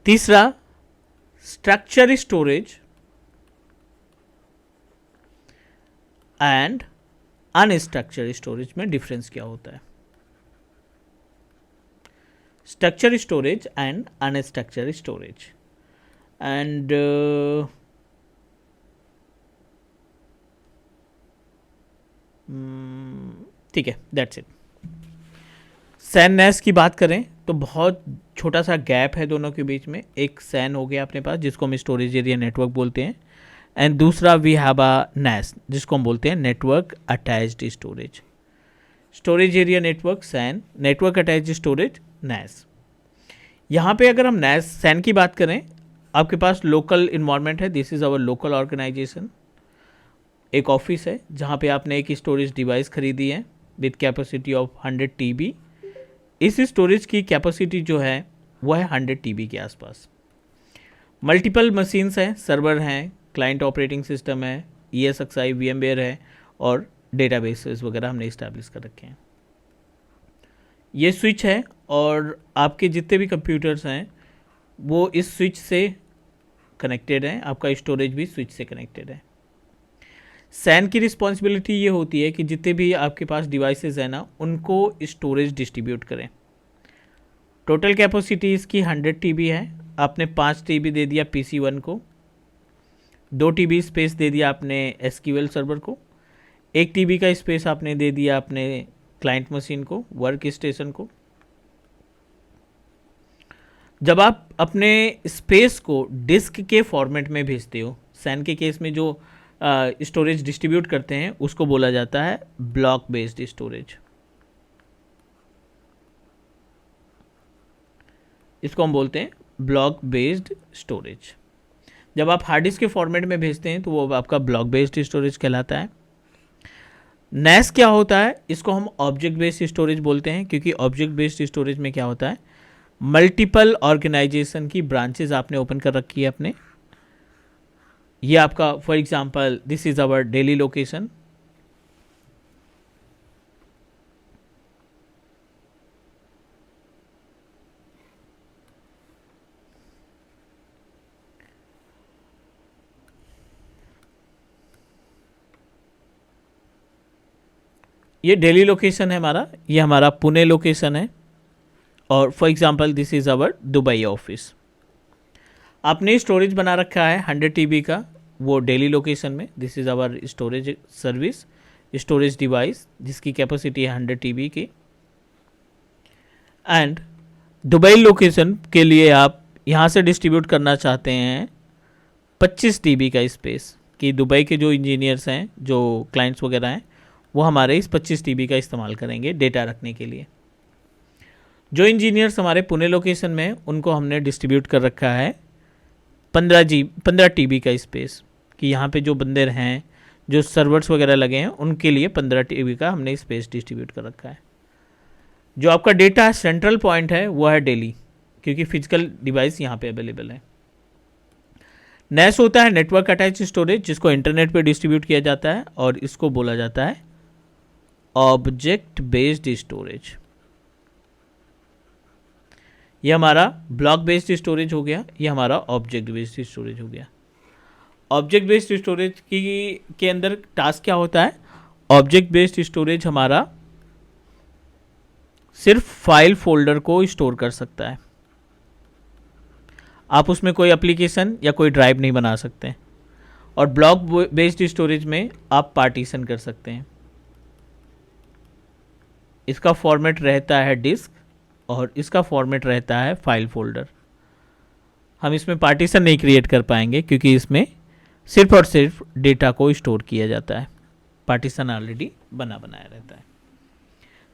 Speaker 1: तीसरा, structure storage and unstructured storage में डिफरेंस क्या होता है. Structure storage and unstructured storage. And ठीक है, दैट्स इट. सैन नैस की बात करें तो बहुत छोटा सा गैप है दोनों के बीच में. एक सैन हो गया अपने पास जिसको हम स्टोरेज एरिया नेटवर्क बोलते हैं, एंड दूसरा वी हैव अ नैस जिसको हम बोलते हैं network attached storage. Storage area network SAN, network attached storage NAS. यहाँ पे अगर हम नैस सैन की बात करें, आपके पास लोकल इन्वायरमेंट है. This is our local organization. एक ऑफिस है जहाँ पे आपने एक स्टोरेज डिवाइस खरीदी है विद कैपेसिटी ऑफ 100 TB. इस स्टोरेज की कैपेसिटी जो है वो है 100 TB के आसपास. मल्टीपल मशीन्स हैं, सर्वर हैं, क्लाइंट ऑपरेटिंग सिस्टम है, ESXi VMware है और डेटाबेसेस वगैरह हमने इस्टेब्लिश कर रखे हैं. ये स्विच है और आपके जितने भी कंप्यूटर्स हैं वो इस स्विच से कनेक्टेड हैं. आपका स्टोरेज भी स्विच से कनेक्टेड है. सैन की रिस्पॉन्सिबिलिटी ये होती है कि जितने भी आपके पास डिवाइसेस हैं ना उनको स्टोरेज डिस्ट्रीब्यूट करें. टोटल कैपेसिटी इसकी 100 TB है. आपने 5 TB दे दिया PC1 को, 2 TB स्पेस दे दिया आपने SQL सर्वर को, 1 TB का स्पेस आपने दे दिया अपने क्लाइंट मशीन को, वर्क स्टेशन को. जब आप अपने स्पेस को डिस्क के फॉर्मेट में भेजते हो, सैन के केस में जो स्टोरेज डिस्ट्रीब्यूट करते हैं उसको बोला जाता है ब्लॉक बेस्ड स्टोरेज. इसको हम बोलते हैं ब्लॉक बेस्ड स्टोरेज. जब आप हार्ड डिस्क के फॉर्मेट में भेजते हैं तो वो आपका ब्लॉक बेस्ड स्टोरेज कहलाता है. नैस क्या होता है, इसको हम ऑब्जेक्ट बेस्ड स्टोरेज बोलते हैं, क्योंकि ऑब्जेक्ट बेस्ड स्टोरेज में क्या होता है, मल्टीपल ऑर्गेनाइजेशन की ब्रांचेज आपने ओपन कर रखी है अपने. ये आपका for example this is our Delhi location. ये डेली लोकेशन है हमारा, ये हमारा पुणे लोकेशन है. और for example this is our Dubai office. आपने स्टोरेज बना रखा है 100 TB का वो डेली लोकेशन में. This is our storage service, storage device जिसकी कैपेसिटी है 100 TB की. एंड दुबई लोकेशन के लिए आप यहाँ से डिस्ट्रीब्यूट करना चाहते हैं 25 TB का स्पेस, कि दुबई के जो इंजीनियर्स हैं, जो क्लाइंट्स वगैरह हैं, वो हमारे इस 25 TB का इस्तेमाल करेंगे डेटा रखने के लिए. जो इंजीनियर्स हमारे पुणे लोकेशन में उनको हमने डिस्ट्रीब्यूट कर रखा है 15 TB का स्पेस, कि यहाँ पे जो बंदे हैं, जो सर्वर्स वगैरह लगे हैं, उनके लिए 15 TB का हमने स्पेस डिस्ट्रीब्यूट कर रखा है. जो आपका डेटा सेंट्रल पॉइंट है वो है दिल्ली, क्योंकि फिजिकल डिवाइस यहाँ पे अवेलेबल है. नैस होता है नेटवर्क अटैच स्टोरेज, जिसको इंटरनेट पे डिस्ट्रीब्यूट किया जाता है, और इसको बोला जाता है ऑब्जेक्ट बेस्ड स्टोरेज. ये हमारा ब्लॉक बेस्ड स्टोरेज हो गया, ये हमारा ऑब्जेक्ट बेस्ड स्टोरेज हो गया. ऑब्जेक्ट बेस्ड स्टोरेज के अंदर टास्क क्या होता है, ऑब्जेक्ट बेस्ड स्टोरेज हमारा सिर्फ फाइल फोल्डर को स्टोर कर सकता है. आप उसमें कोई एप्लीकेशन या कोई ड्राइव नहीं बना सकते. और ब्लॉक बेस्ड स्टोरेज में आप पार्टीशन कर सकते हैं. इसका फॉर्मेट रहता है डिस्क और इसका फॉर्मेट रहता है फाइल फोल्डर. हम इसमें पार्टीशन नहीं क्रिएट कर पाएंगे क्योंकि इसमें सिर्फ और सिर्फ डेटा को स्टोर किया जाता है, पार्टीशन ऑलरेडी बनाया रहता है.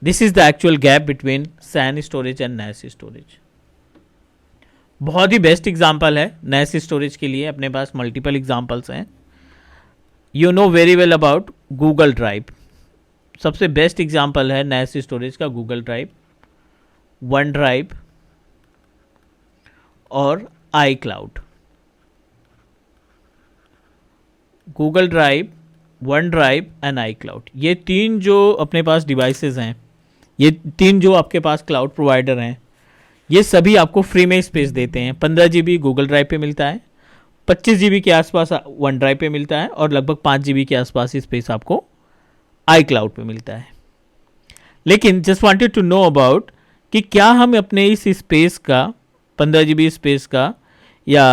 Speaker 1: This is the actual gap between SAN storage and NAS storage. बहुत ही बेस्ट एग्जाम्पल है नैस स्टोरेज के लिए. अपने पास मल्टीपल एग्जाम्पल्स हैं. You know very well about Google Drive. सबसे बेस्ट एग्जाम्पल है नैस स्टोरेज का गूगल ड्राइव, वन ड्राइव और iCloud. Google Drive, OneDrive and iCloud, ये तीन जो अपने पास डिवाइसेस हैं, ये तीन जो आपके पास क्लाउड प्रोवाइडर हैं, ये सभी आपको फ्री में स्पेस देते हैं. 15 GB गूगल ड्राइव पे मिलता है, 25 GB के आसपास वन ड्राइव पे मिलता है और लगभग 5 GB के आसपास स्पेस आपको आई क्लाउड पे मिलता है. लेकिन just wanted to know about कि क्या हम अपने इस स्पेस का 15 GB स्पेस का या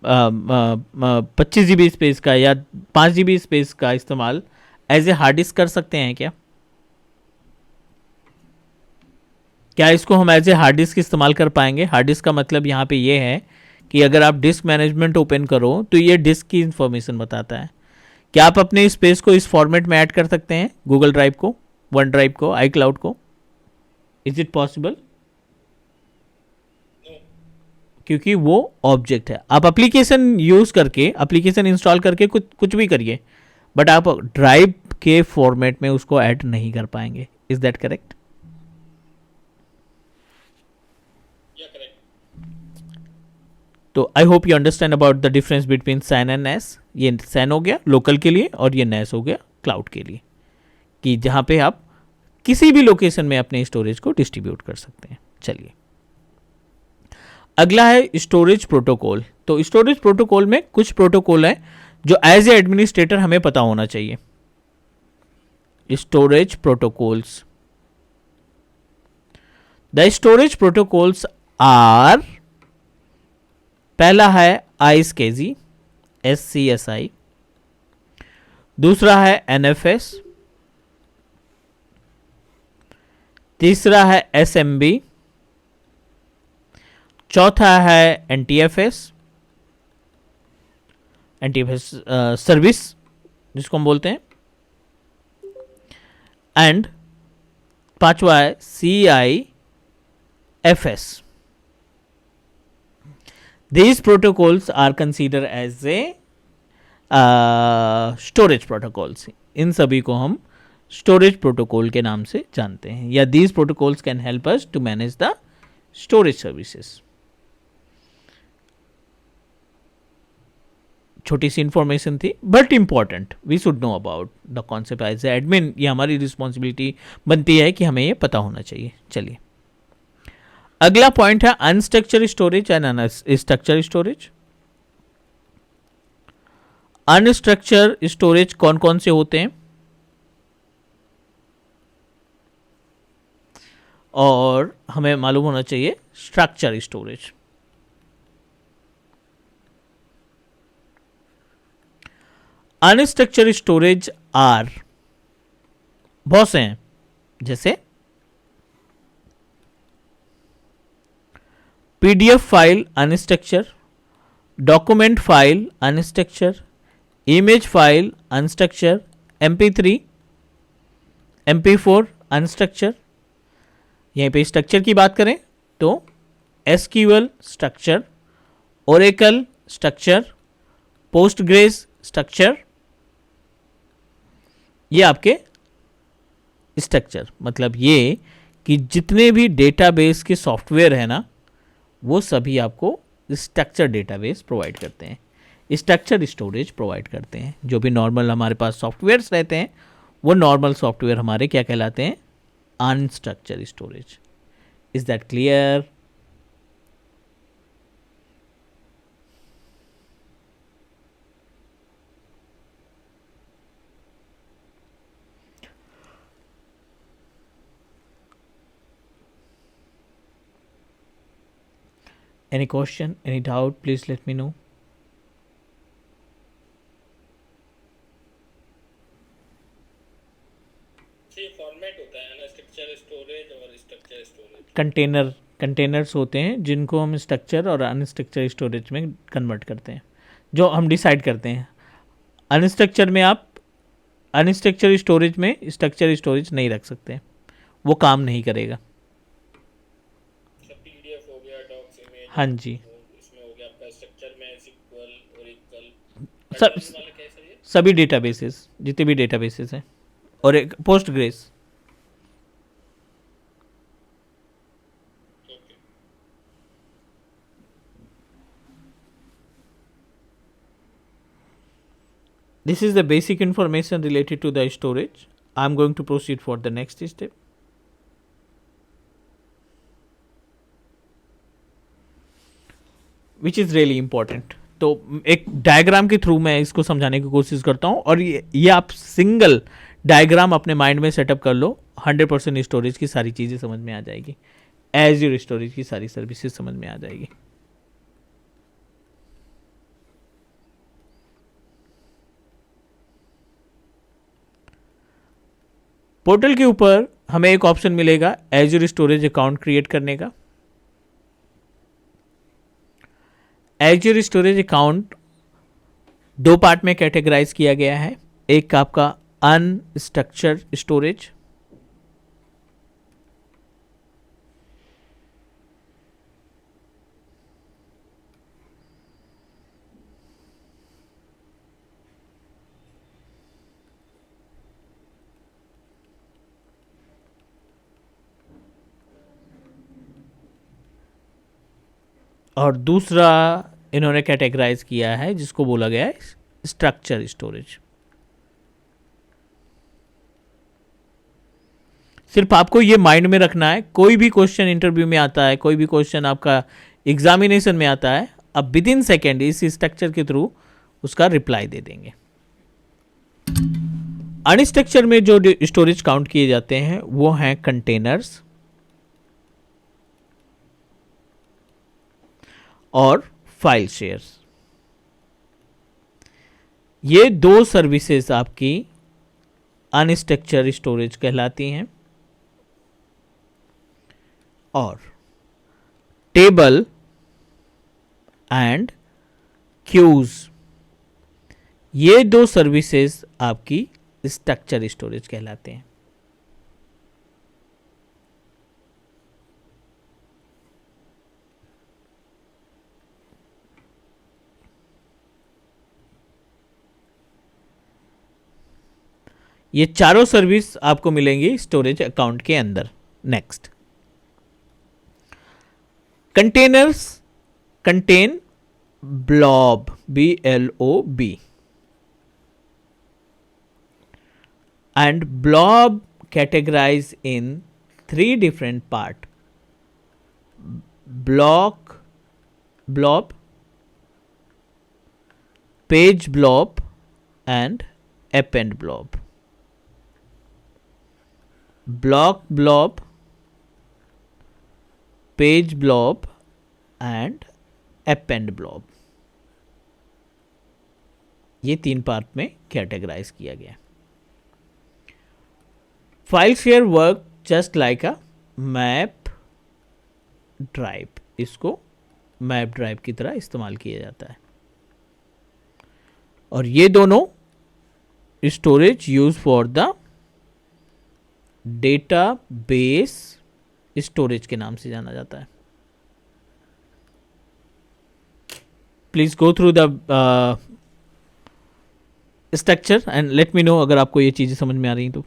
Speaker 1: 25 GB स्पेस का या 5 GB स्पेस का इस्तेमाल एज ए हार्ड डिस्क कर सकते हैं क्या इसको हम एज ए हार्ड डिस्क इस्तेमाल कर पाएंगे? हार्ड डिस्क का मतलब यहाँ पे ये है कि अगर आप डिस्क मैनेजमेंट ओपन करो तो ये डिस्क की इंफॉर्मेशन बताता है. क्या आप अपने स्पेस को इस फॉर्मेट में ऐड कर सकते हैं? गूगल ड्राइव को, वन ड्राइव को, आई क्लाउड को? Is it possible? क्योंकि वो ऑब्जेक्ट है. आप एप्लीकेशन यूज करके, एप्लीकेशन इंस्टॉल करके कुछ भी करिए, बट आप ड्राइव के फॉर्मेट में उसको ऐड नहीं कर पाएंगे. Is that correct? तो I hope you understand about the difference between SAN and NAS. ये सैन हो गया लोकल के लिए और ये नैस हो गया क्लाउड के लिए, कि जहाँ पे आप किसी भी लोकेशन में अपने स्टोरेज को डिस्ट्रीब्यूट कर सकते हैं. चलिए, अगला है स्टोरेज प्रोटोकॉल. तो स्टोरेज प्रोटोकॉल में कुछ प्रोटोकॉल है जो एज ए एडमिनिस्ट्रेटर हमें पता होना चाहिए. Storage protocols, the storage protocols are, पहला है ISCSI, SCSI. दूसरा है NFS. तीसरा है SMB. चौथा है NTFS, सर्विस जिसको हम बोलते हैं. एंड पांचवा है CIFS. These protocols are considered as a storage protocols. इन सभी को हम storage protocol के नाम से जानते हैं, या these protocols can help us to manage the storage services. छोटी सी इंफॉर्मेशन थी but important. We should know about the concept. As admin ये हमारी रिस्पॉन्सिबिलिटी बनती है कि हमें ये पता होना चाहिए. चलिए, अगला पॉइंट है unstructured storage and structured storage. Unstructured storage कौन कौन से होते हैं और हमें मालूम होना चाहिए structure storage. Unstructured storage are बहुत से हैं, जैसे PDF file unstructured, document file unstructured, image file unstructured, MP3, MP4 unstructured. यहीं पे स्ट्रक्चर की बात करें तो SQL structure, Oracle structure, Postgres structure, ये आपके स्ट्रक्चर. मतलब ये कि जितने भी डेटाबेस के सॉफ्टवेयर है ना, वो सभी आपको स्ट्रक्चर डेटाबेस प्रोवाइड करते हैं, स्ट्रक्चर स्टोरेज प्रोवाइड करते हैं. जो भी नॉर्मल हमारे पास सॉफ्टवेयर्स रहते हैं वो नॉर्मल सॉफ्टवेयर हमारे क्या कहलाते हैं? Unstructured storage. Is that clear? Any question, any doubt, please let me know.
Speaker 2: Format होता है अनस्ट्रक्चर्ड स्टोरेज और स्ट्रक्चर्ड स्टोरेज.
Speaker 1: कंटेनर कंटेनर्स होते हैं जिनको हम स्ट्रक्चर और अनस्ट्रक्चर स्टोरेज में कन्वर्ट करते हैं, जो हम डिसाइड करते हैं। अनस्ट्रक्चर में आप अनस्ट्रक्चर स्टोरेज में स्ट्रक्चर स्टोरेज नहीं रख सकते, वो काम नहीं करेगा।
Speaker 2: पीडीएफ हो गया, डॉक्स, इमेज,
Speaker 1: हाँ जी,
Speaker 2: इसमें हो गया आपका स्ट्रक्चर में एसक्यूएल, ओरेकल,
Speaker 1: सब
Speaker 2: कंटेनर वाला क्या है सर ये?
Speaker 1: सभी डेटाबेसेस, जितने भी डेटाबेसेस हैं, और एक Postgres.
Speaker 2: Okay.
Speaker 1: This is the basic information related to the storage. I am going to proceed for the next step. Which is really important. तो एक डायग्राम के थ्रू मैं इसको समझाने की कोशिश करता हूँ, और ये आप सिंगल डायग्राम अपने माइंड में सेटअप कर लो, 100% स्टोरेज की सारी चीज़ें समझ में आ जाएगी, एज्योर स्टोरेज की सारी सर्विसेज समझ में आ जाएगी। पोर्टल के ऊपर हमें एक ऑप्शन मिलेगा एज्योर स्टोरेज अकाउंट क्रिएट करने का। एज्योर स्टोरेज अकाउंट दो पार्ट में कैटेगराइज किया गया है। एक आपका अनस्ट्रक्चर्ड स्टोरेज, और दूसरा इन्होंने कैटेगराइज किया है जिसको बोला गया है स्ट्रक्चर स्टोरेज। सिर्फ आपको ये माइंड में रखना है, कोई भी क्वेश्चन इंटरव्यू में आता है, कोई भी क्वेश्चन आपका एग्जामिनेशन में आता है, अब विद इन सेकेंड इस स्ट्रक्चर के थ्रू उसका रिप्लाई दे देंगे। अनस्ट्रक्चर में जो स्टोरेज काउंट किए जाते हैं वो हैं कंटेनर्स और फाइल शेयर्स। ये दो सर्विसेज आपकी अनस्ट्रक्चर स्टोरेज कहलाती हैं। और टेबल एंड क्यूज, ये दो सर्विसेज आपकी स्ट्रक्चर स्टोरेज कहलाते हैं। ये चारों सर्विस आपको मिलेंगी स्टोरेज अकाउंट के अंदर। Next, containers contain blob, BLOB, and blob categorized in three different part: blob, page blob, and append blob. Blob, page blob, and append blob, ये तीन पार्ट में कैटेगराइज किया गया। File share work just like a map drive, इसको map drive की तरह इस्तेमाल किया जाता है। और ये दोनों storage use for the database storage के नाम से जाना जाता है। Please go through the structure and let me no अगर आपको ये चीज़ें समझ में आ रही हैं तो।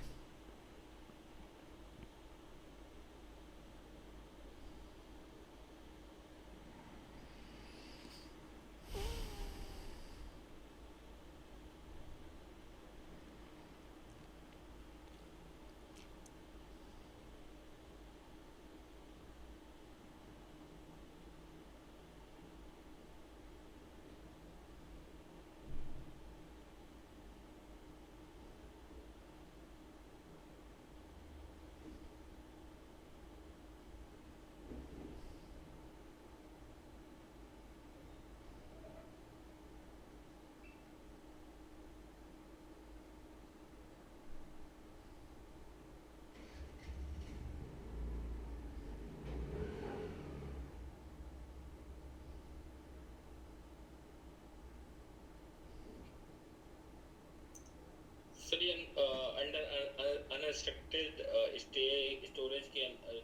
Speaker 2: अनरिस्ट्रिक्टेड स्टोरेज के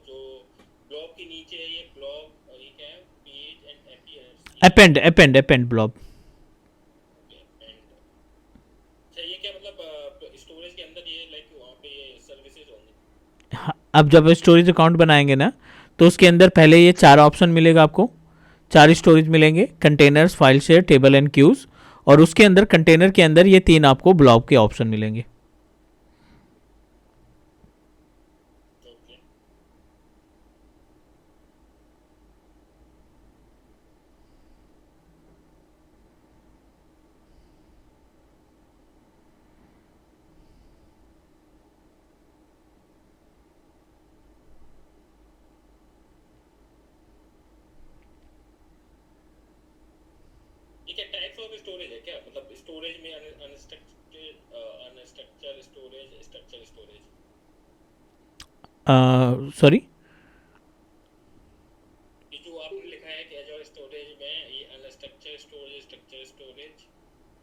Speaker 2: जो ब्लॉक के नीचे है, ये ब्लॉक ये क्या है, page and appears
Speaker 1: append blob.
Speaker 2: अच्छा, ये क्या मतलब स्टोरेज के अंदर ये लाइक वहाँ पे ये सर्विसेज होंगी?
Speaker 1: हाँ, अब जब स्टोरेज अकाउंट बनाएंगे ना तो उसके अंदर पहले ये 4 ऑप्शन मिलेगा आपको, 4 स्टोरेज मिलेंगे, containers, file share, table and queues, और उसके अंदर कंटेनर के अंदर ये 3 आपको ब्लॉब के ऑप्शन मिलेंगे।
Speaker 2: ओके, ये क्या टाइप्स ऑफ स्टोरेज है क्या, मतलब स्टोरेज में unstructured storage, structure storage?
Speaker 1: Sorry,
Speaker 2: ये जो आपने लिखा है कि एजोर स्टोरेज में ये अनस्ट्रक्चर्ड स्टोरेज, स्ट्रक्चर स्टोरेज,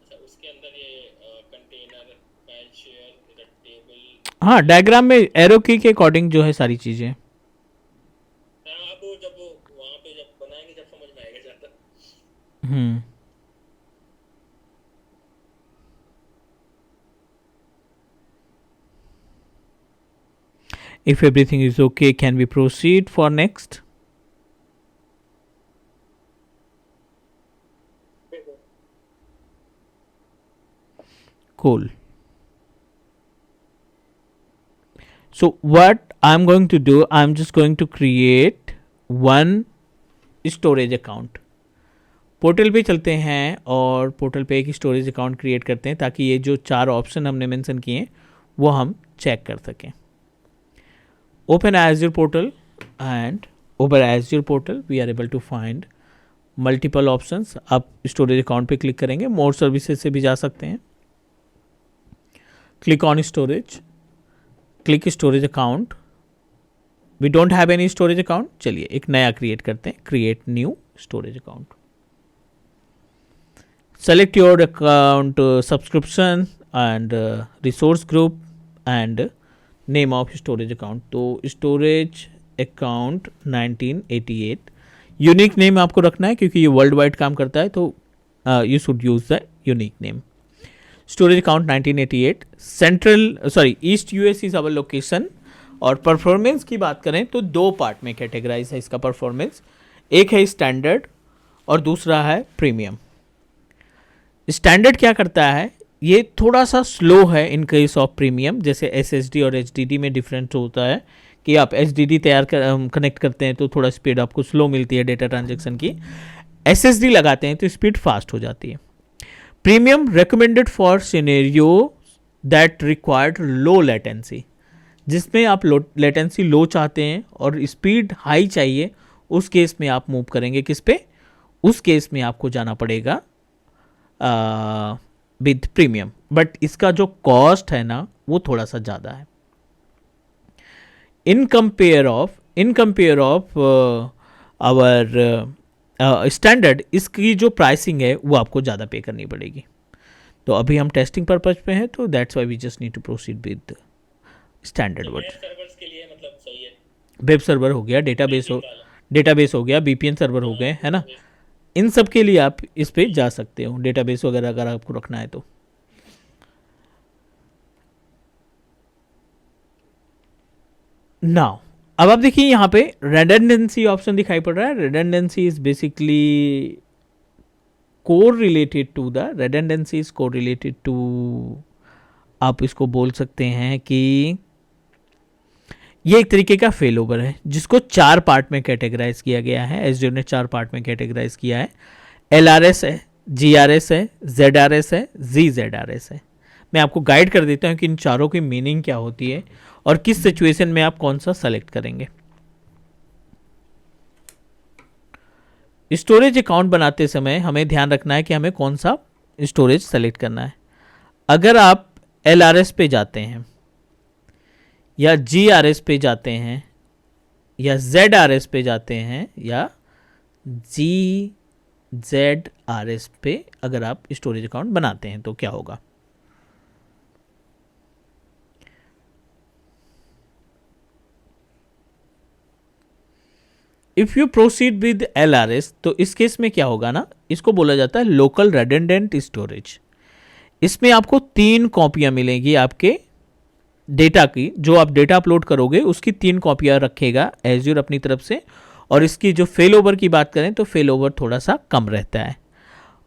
Speaker 2: अच्छा उसके अंदर ये कंटेनर, फाइल शेयर, टेबल।
Speaker 1: हाँ डायग्राम में एरो की के अकॉर्डिंग जो है सारी चीज़ें।
Speaker 2: हाँ, अब वो जब वो वहाँ पे जब बनाएंगे जब समझ में आएगा ज़्यादा।
Speaker 1: हम्म, if everything is okay, can we proceed for next? Cool. So what I'm going to do, I'm just going to create one storage account. Portal पे चलते हैं और पोर्टल पे एक स्टोरेज अकाउंट क्रिएट करते हैं ताकि ये जो 4 ऑप्शन हमने मेंशन किए हैं वो हम चेक कर सकें। Open Azure portal and over Azure portal we are able to find multiple options. आप स्टोरेज अकाउंट पे क्लिक करेंगे, मोर सर्विसेज से भी जा सकते हैं। Click on storage, click storage account. We don't have any storage account, चलिए एक नया क्रिएट करते हैं, create new storage account. Select your account subscription and resource group and name of storage account. तो स्टोरेज अकाउंट 1988 यूनिक नेम आपको रखना है क्योंकि ये वर्ल्ड वाइड काम करता है, तो you should use the unique name. Storage account 1988, east US is our location. और परफॉर्मेंस की बात करें तो 2 पार्ट में कैटेगराइज है इसका परफॉर्मेंस, एक है स्टैंडर्ड और दूसरा है प्रीमियम। स्टैंडर्ड क्या करता है, ये थोड़ा सा स्लो है इन केस ऑफ प्रीमियम, जैसे एसएसडी और एचडीडी में डिफरेंस होता है कि आप एचडीडी कनेक्ट करते हैं तो थोड़ा स्पीड आपको स्लो मिलती है डेटा ट्रांजैक्शन की, एसएसडी लगाते हैं तो स्पीड फास्ट हो जाती है। Premium recommended for scenario that required low latency, जिसमें आप लेटेंसी लो चाहते हैं और स्पीड हाई चाहिए, उस केस में आप मूव करेंगे किस पे, उस केस में आपको जाना पड़ेगा विद प्रीमियम। बट इसका जो कॉस्ट है ना वो थोड़ा सा ज़्यादा है in compare of our standard. इसकी जो प्राइसिंग है वो आपको ज़्यादा पे करनी पड़ेगी। तो अभी हम टेस्टिंग पर्पज पे हैं, तो that's why we just need to proceed with standard word.
Speaker 2: Servers के लिए मतलब सही है,
Speaker 1: वेब सर्वर हो गया, डेटाबेस हो गया, बीपीएन सर्वर हो गए, है ना, इन सब के लिए आप इस पे जा सकते हो, डेटाबेस वगैरह अगर आपको रखना है तो। नाउ अब आप देखिए यहाँ पे रेडंडेंसी ऑप्शन दिखाई पड़ रहा है। Redundancy is basically core related to the redundancy is core related to, आप इसको बोल सकते हैं कि ये एक तरीके का फेल ओवर है जिसको 4 पार्ट में कैटेगराइज किया गया है। एज़्योर ने 4 पार्ट में कैटेगराइज किया है। LRS है, GRS है, ZRS है, ZZRS है। मैं आपको गाइड कर देता हूँ कि इन चारों की मीनिंग क्या होती है और किस सिचुएशन में आप कौन सा सेलेक्ट करेंगे। स्टोरेज अकाउंट बनाते समय हमें ध्यान रखना है कि हमें कौन सा स्टोरेज सेलेक्ट करना है। अगर आप LRS पे जाते हैं या GRS पे जाते हैं या ZRS पे जाते हैं या GZRS पे अगर आप स्टोरेज अकाउंट बनाते हैं तो क्या होगा। If you proceed with LRS, तो इस केस में क्या होगा ना, इसको बोला जाता है लोकल रेडंडेंट स्टोरेज। इसमें आपको 3 कॉपियाँ मिलेंगी आपके डेटा की, जो आप डेटा अपलोड करोगे उसकी 3 कॉपियाँ रखेगा एज्योर अपनी तरफ से। और इसकी जो फेल ओवर की बात करें तो फेल ओवर थोड़ा सा कम रहता है।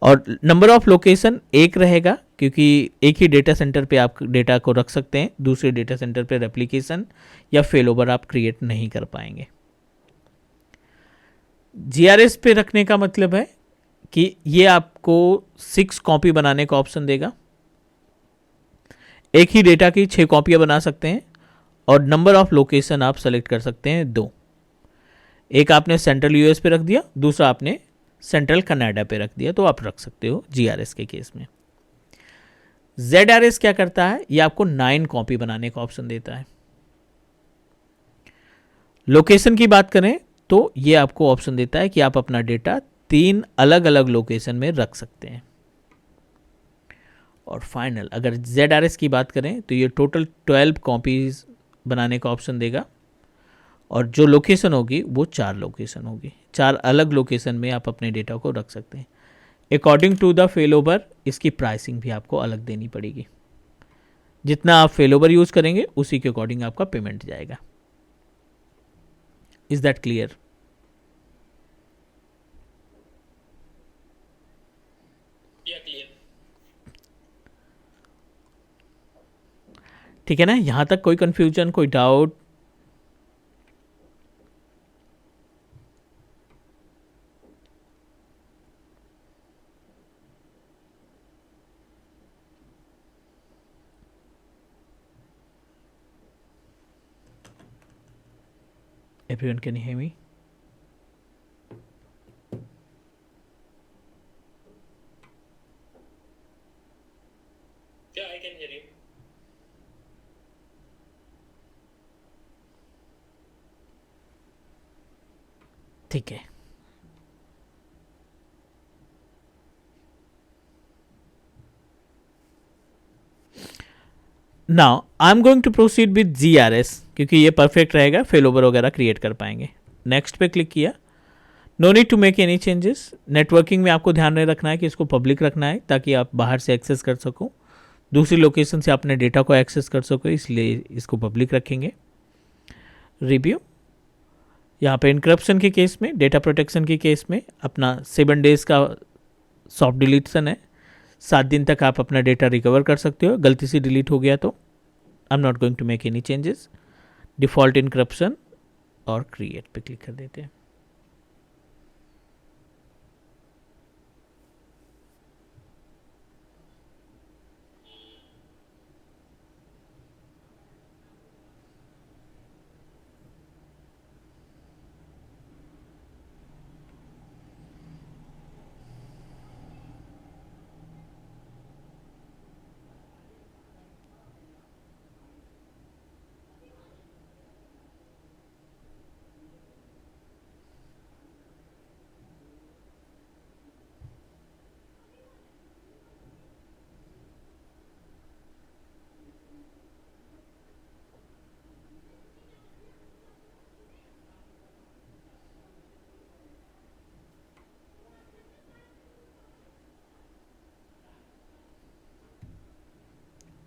Speaker 1: और नंबर ऑफ लोकेशन एक रहेगा, क्योंकि एक ही डेटा सेंटर पे आप डेटा को रख सकते हैं, दूसरे डेटा सेंटर पे रेप्लिकेशन या फेल ओवर आप क्रिएट नहीं कर पाएंगे। GRS पे रखने का मतलब है कि ये आपको 6 कॉपी बनाने का ऑप्शन देगा। एक ही डेटा की 6 कॉपियाँ बना सकते हैं और नंबर ऑफ लोकेशन आप सेलेक्ट कर सकते हैं 2। एक आपने सेंट्रल US पे रख दिया, दूसरा आपने सेंट्रल कनाडा पे रख दिया, तो आप रख सकते हो GRS के केस में। ZRS क्या करता है, ये आपको 9 कॉपी बनाने का ऑप्शन देता है। लोकेशन की बात करें तो ये आपको ऑप्शन देता है कि आप अपना डेटा 3 अलग अलग लोकेशन में रख सकते हैं। और फाइनल अगर ZRS की बात करें तो ये टोटल 12 कॉपीज बनाने का ऑप्शन देगा, और जो लोकेशन होगी वो 4 लोकेशन होगी। 4 अलग लोकेशन में आप अपने डेटा को रख सकते हैं। According to the fail over इसकी प्राइसिंग भी आपको अलग देनी पड़ेगी। जितना आप फेल ओवर यूज़ करेंगे उसी के अकॉर्डिंग आपका पेमेंट जाएगा। Is that clear?
Speaker 2: क्लियर।
Speaker 1: ठीक है ना, यहां तक कोई कंफ्यूजन, कोई doubt? Everyone can you hear me?
Speaker 2: Yeah, I can hear you.
Speaker 1: ठीक है। Now I am going to proceed with GRS, क्योंकि ये परफेक्ट रहेगा, फेल ओवर वगैरह क्रिएट कर पाएंगे। नेक्स्ट पे क्लिक किया। No need to make any changes. Networking में आपको ध्यान में रखना है कि इसको पब्लिक रखना है ताकि आप बाहर से एक्सेस कर सको, दूसरी लोकेशन से अपने डेटा को एक्सेस कर सको, इसलिए इसको पब्लिक रखेंगे। रिव्यू, यहाँ पे इनक्रप्शन के केस में, डेटा प्रोटेक्शन के केस में अपना 7 डेज का सॉफ्ट डिलीशन है। 7 दिन तक आप अपना डेटा रिकवर कर सकते हो, गलती से डिलीट हो गया तो। I am not going to make any changes. Default encryption और क्रिएट पे क्लिक कर देते हैं।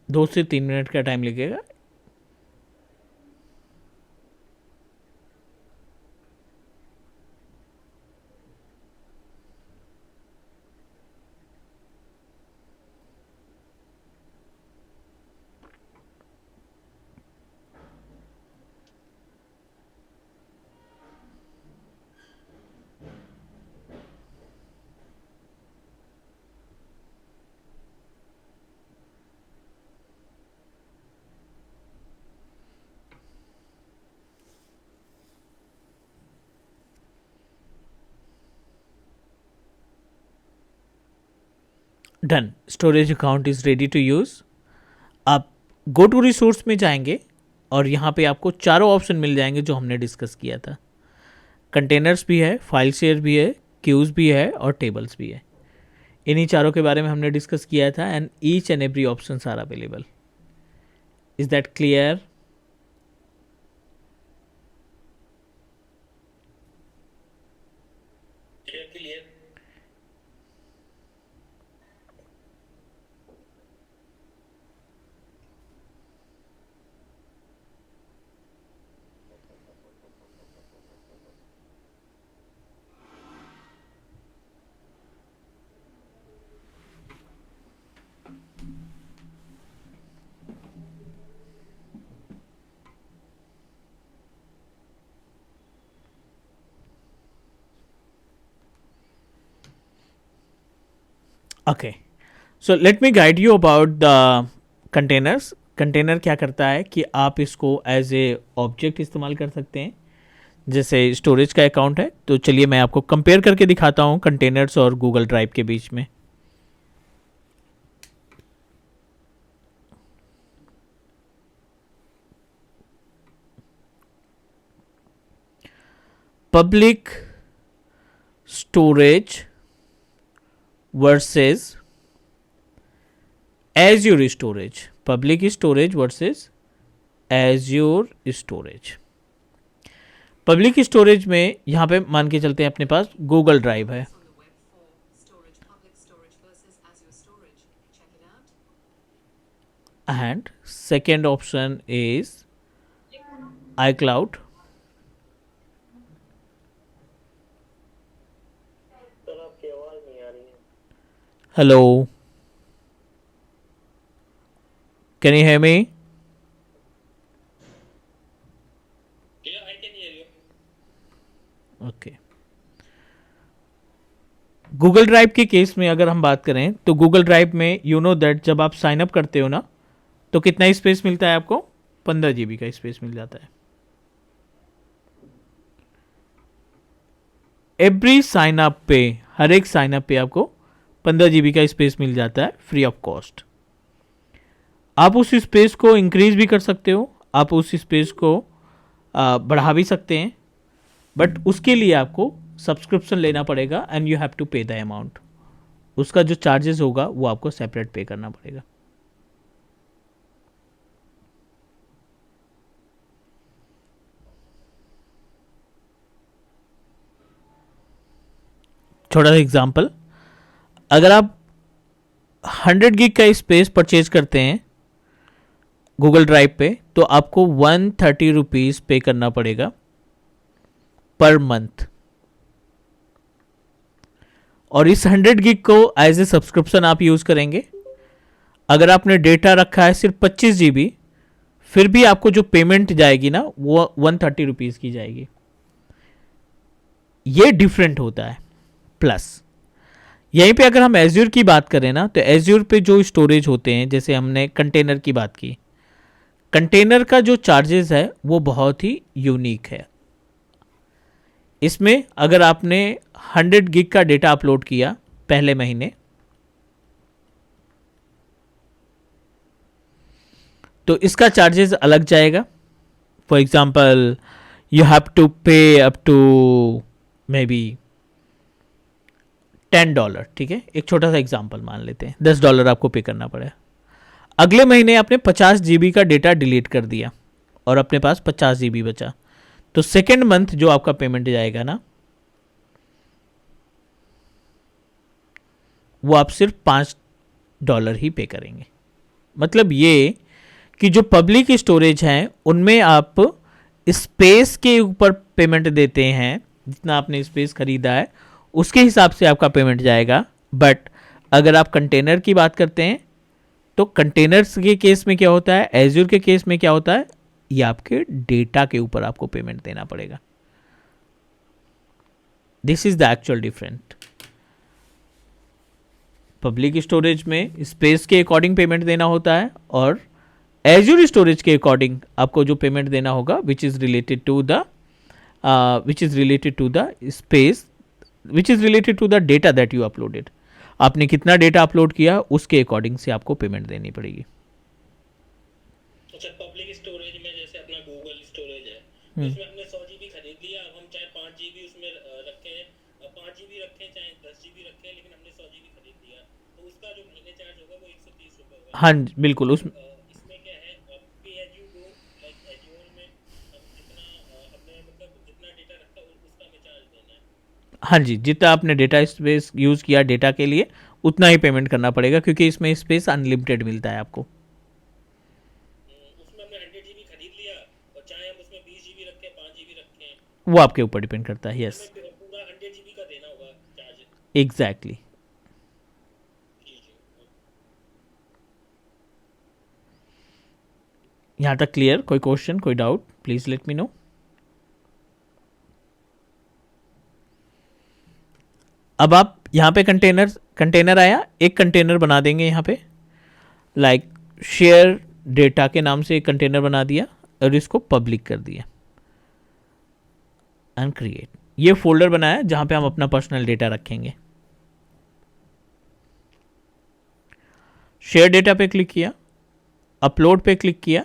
Speaker 1: दो से 3 मिनट का टाइम लगेगा। Done, storage account is ready to use. आप गो टू रिसोर्स में जाएंगे और यहाँ पे आपको चारों ऑप्शन मिल जाएंगे जो हमने डिस्कस किया था। कंटेनर्स भी है, फाइल शेयर भी है, क्यूज भी है और टेबल्स भी है। इन्हीं चारों के बारे में हमने डिस्कस किया था and each and every option are available. Is that clear? Okay, so let me guide you about the containers. Container क्या करता है कि आप इसको एज ए ऑब्जेक्ट इस्तेमाल कर सकते हैं. जैसे स्टोरेज का अकाउंट है, तो चलिए मैं आपको कंपेयर करके दिखाता हूँ कंटेनर्स और गूगल ड्राइव के बीच में. Public storage versus azure storage. Public storage versus azure storage. Public storage में यहाँ पे मान के चलते हैं अपने पास गूगल ड्राइव है,
Speaker 5: on the web for storage, public storage versus Azure storage. Check it out.
Speaker 1: And second option is iCloud.
Speaker 4: Sir आपकी आवाज नहीं आ रही है.
Speaker 1: Hello, can you hear me?
Speaker 2: Yeah, I can hear you.
Speaker 1: Okay. Google drive के case में अगर हम बात करें तो गूगल ड्राइव में यू नो दैट जब आप साइन अप करते हो ना, तो कितना स्पेस मिलता है आपको? 15 GB का स्पेस मिल जाता है. एवरी साइन अप पे, हर एक साइन अप पे आपको 15 GB का स्पेस मिल जाता है फ्री ऑफ कॉस्ट. आप उस स्पेस को इंक्रीज भी कर सकते हो, आप उस स्पेस को बढ़ा भी सकते हैं, बट उसके लिए आपको सब्सक्रिप्शन लेना पड़ेगा एंड यू हैव टू पे द अमाउंट. उसका जो चार्जेस होगा वो आपको सेपरेट पे करना पड़ेगा. छोटा सा एग्जांपल, अगर आप 100 GB का स्पेस परचेज करते हैं गूगल ड्राइव पे, तो आपको 130 रुपीज़ पे करना पड़ेगा पर मंथ. और इस 100 GB को एज ए सब्सक्रिप्शन आप यूज़ करेंगे. अगर आपने डेटा रखा है सिर्फ 25 GB, फिर भी आपको जो पेमेंट जाएगी ना वो 130 रुपीज़ की जाएगी. ये डिफरेंट होता है. प्लस यहीं पे अगर हम एज्योर की बात करें ना, तो एज्योर पे जो स्टोरेज होते हैं, जैसे हमने कंटेनर की बात की, कंटेनर का जो चार्जेस है वो बहुत ही यूनिक है. इसमें अगर आपने 100 GB का डेटा अपलोड किया पहले महीने, तो इसका चार्जेस अलग जाएगा. For example you have to pay up to maybe $10. ठीक है, एक छोटा सा एग्जांपल मान लेते हैं, $10 आपको पे करना पड़ेगा. अगले महीने आपने 50 GB का डेटा डिलीट कर दिया और अपने पास 50 GB बचा, तो सेकेंड मंथ जो आपका पेमेंट जाएगा ना, वो आप सिर्फ $5 ही पे करेंगे. मतलब ये कि जो पब्लिक स्टोरेज हैं उनमें आप स्पेस के ऊपर पेमेंट देते हैं, जितना आपने स्पेस खरीदा है उसके हिसाब से आपका पेमेंट जाएगा. बट अगर आप कंटेनर की बात करते हैं तो कंटेनर्स के केस में क्या होता है, एज्योर के केस में क्या होता है, ये आपके डेटा के ऊपर आपको पेमेंट देना पड़ेगा. This is the actual different. Public storage में स्पेस के अकॉर्डिंग पेमेंट देना होता है और एज्योर स्टोरेज के अकॉर्डिंग आपको जो पेमेंट देना होगा which is related to the space, which is related to the data that you uploaded. आपने कितना डेटा अपलोड किया उसके अकॉर्डिंग से आपको पेमेंट देनी पड़ेगी.
Speaker 2: अच्छा, पब्लिक स्टोरेज में जैसे अपना गूगल स्टोरेज है, तो उसमें हमने 100 GB खरीद लिया. अब हम चाहे 5 GB उसमें रखें, 5 GB रखें चाहे 10 GB रखें, लेकिन हमने 100 GB खरीद लिया, तो उसका जो महीने चार्ज होगा वो 130 रुपये होगा.
Speaker 1: हाँ बिल्कुल.
Speaker 2: इसमें क्या है, pay as you go, like Azure में हम जितना हमने मतलब जितना डेटा रखा उसका हमें चार्ज देना है.
Speaker 1: हाँ जी, जितना आपने डेटा स्पेस यूज़ किया डेटा के लिए उतना ही पेमेंट करना पड़ेगा, क्योंकि इसमें स्पेस अनलिमिटेड मिलता है आपको.
Speaker 2: उसमें हमने 100 GB खरीद लिया और चाहे हम उसमें 20 GB रखें, 5 GB रखें,
Speaker 1: वो आपके ऊपर डिपेंड करता है. यस,
Speaker 2: हमें पूरा 100 GB का देना होगा चार्ज.
Speaker 1: एग्जैक्टली.
Speaker 2: जी जी.
Speaker 1: यहाँ तक क्लियर? कोई क्वेश्चन, कोई doubt, please let me no. अब आप यहाँ पे कंटेनर कंटेनर आया, एक कंटेनर बना देंगे यहाँ पे, लाइक शेयर डेटा के नाम से एक कंटेनर बना दिया और इसको पब्लिक कर दिया एंड क्रिएट। ये फोल्डर बनाया जहाँ पे हम अपना पर्सनल डेटा रखेंगे। शेयर डेटा पे क्लिक किया, अपलोड पे क्लिक किया,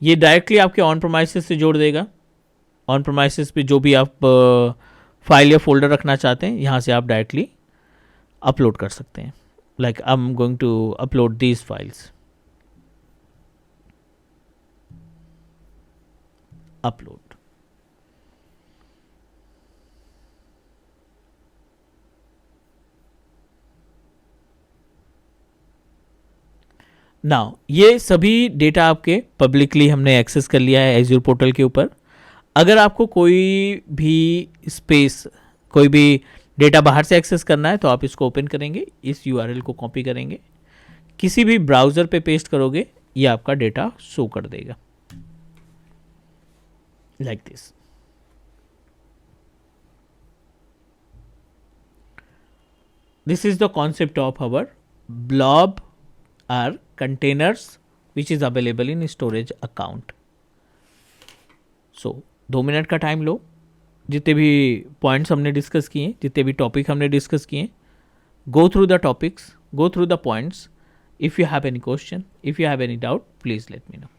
Speaker 1: ये डायरेक्टली आपके ऑन प्रोमाइसेस से जोड़ देगा। ऑन प्रोमाइसेस पे जो भी आप फाइल या फोल्डर रखना चाहते हैं यहाँ से आप डायरेक्टली अपलोड कर सकते हैं। Like I am going to upload these files, upload. Now ये सभी डेटा आपके पब्लिकली हमने एक्सेस कर लिया है एज्योर पोर्टल के ऊपर। अगर आपको कोई भी स्पेस, कोई भी डेटा बाहर से एक्सेस करना है तो आप इसको ओपन करेंगे, इस यूआरएल को कॉपी करेंगे, किसी भी ब्राउज़र पे पेस्ट करोगे, ये आपका डेटा शो कर देगा like this. This is the concept of our blob or containers which is available in storage account. So 2 minute का टाइम लो, जितने भी पॉइंट्स हमने डिस्कस किए, जितने भी टॉपिक हमने डिस्कस किए, go through the topics, go through the points. If you have any question, if you have any doubt, please let me know.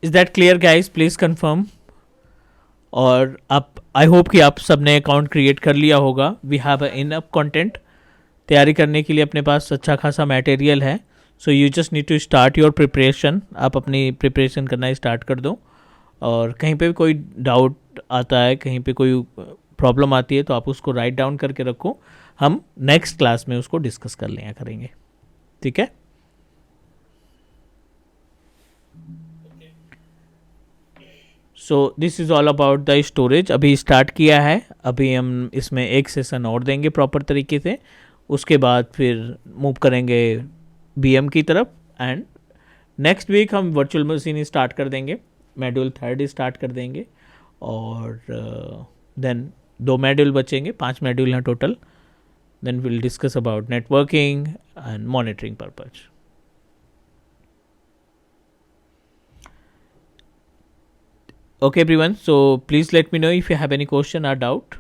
Speaker 1: Is that clear guys? Please confirm. और आप, I hope कि आप सबने account create कर लिया होगा। We have enough content, तैयारी करने के लिए अपने पास अच्छा खासा मटेरियल है। So you just need to start your preparation. आप अपनी प्रिपरेशन करना स्टार्ट कर दो, और कहीं पे भी कोई डाउट आता है, कहीं पे कोई प्रॉब्लम आती है तो आप उसको राइट डाउन करके रखो, हम नेक्स्ट क्लास में उसको डिस्कस कर लिया करेंगे। ठीक है? So this is all about the storage. अभी स्टार्ट किया है, अभी हम इसमें एक सेशन और देंगे प्रॉपर तरीके से, उसके बाद फिर मूव करेंगे बीएम की तरफ। एंड नेक्स्ट वीक हम वर्चुअल मशीन स्टार्ट कर देंगे, मॉड्यूल 3 स्टार्ट कर देंगे, और देन 2 मॉड्यूल बचेंगे, 5 मॉड्यूल हैं total. Then will discuss about networking and monitoring purpose. Okay everyone, so please let me know if you have any question or doubt.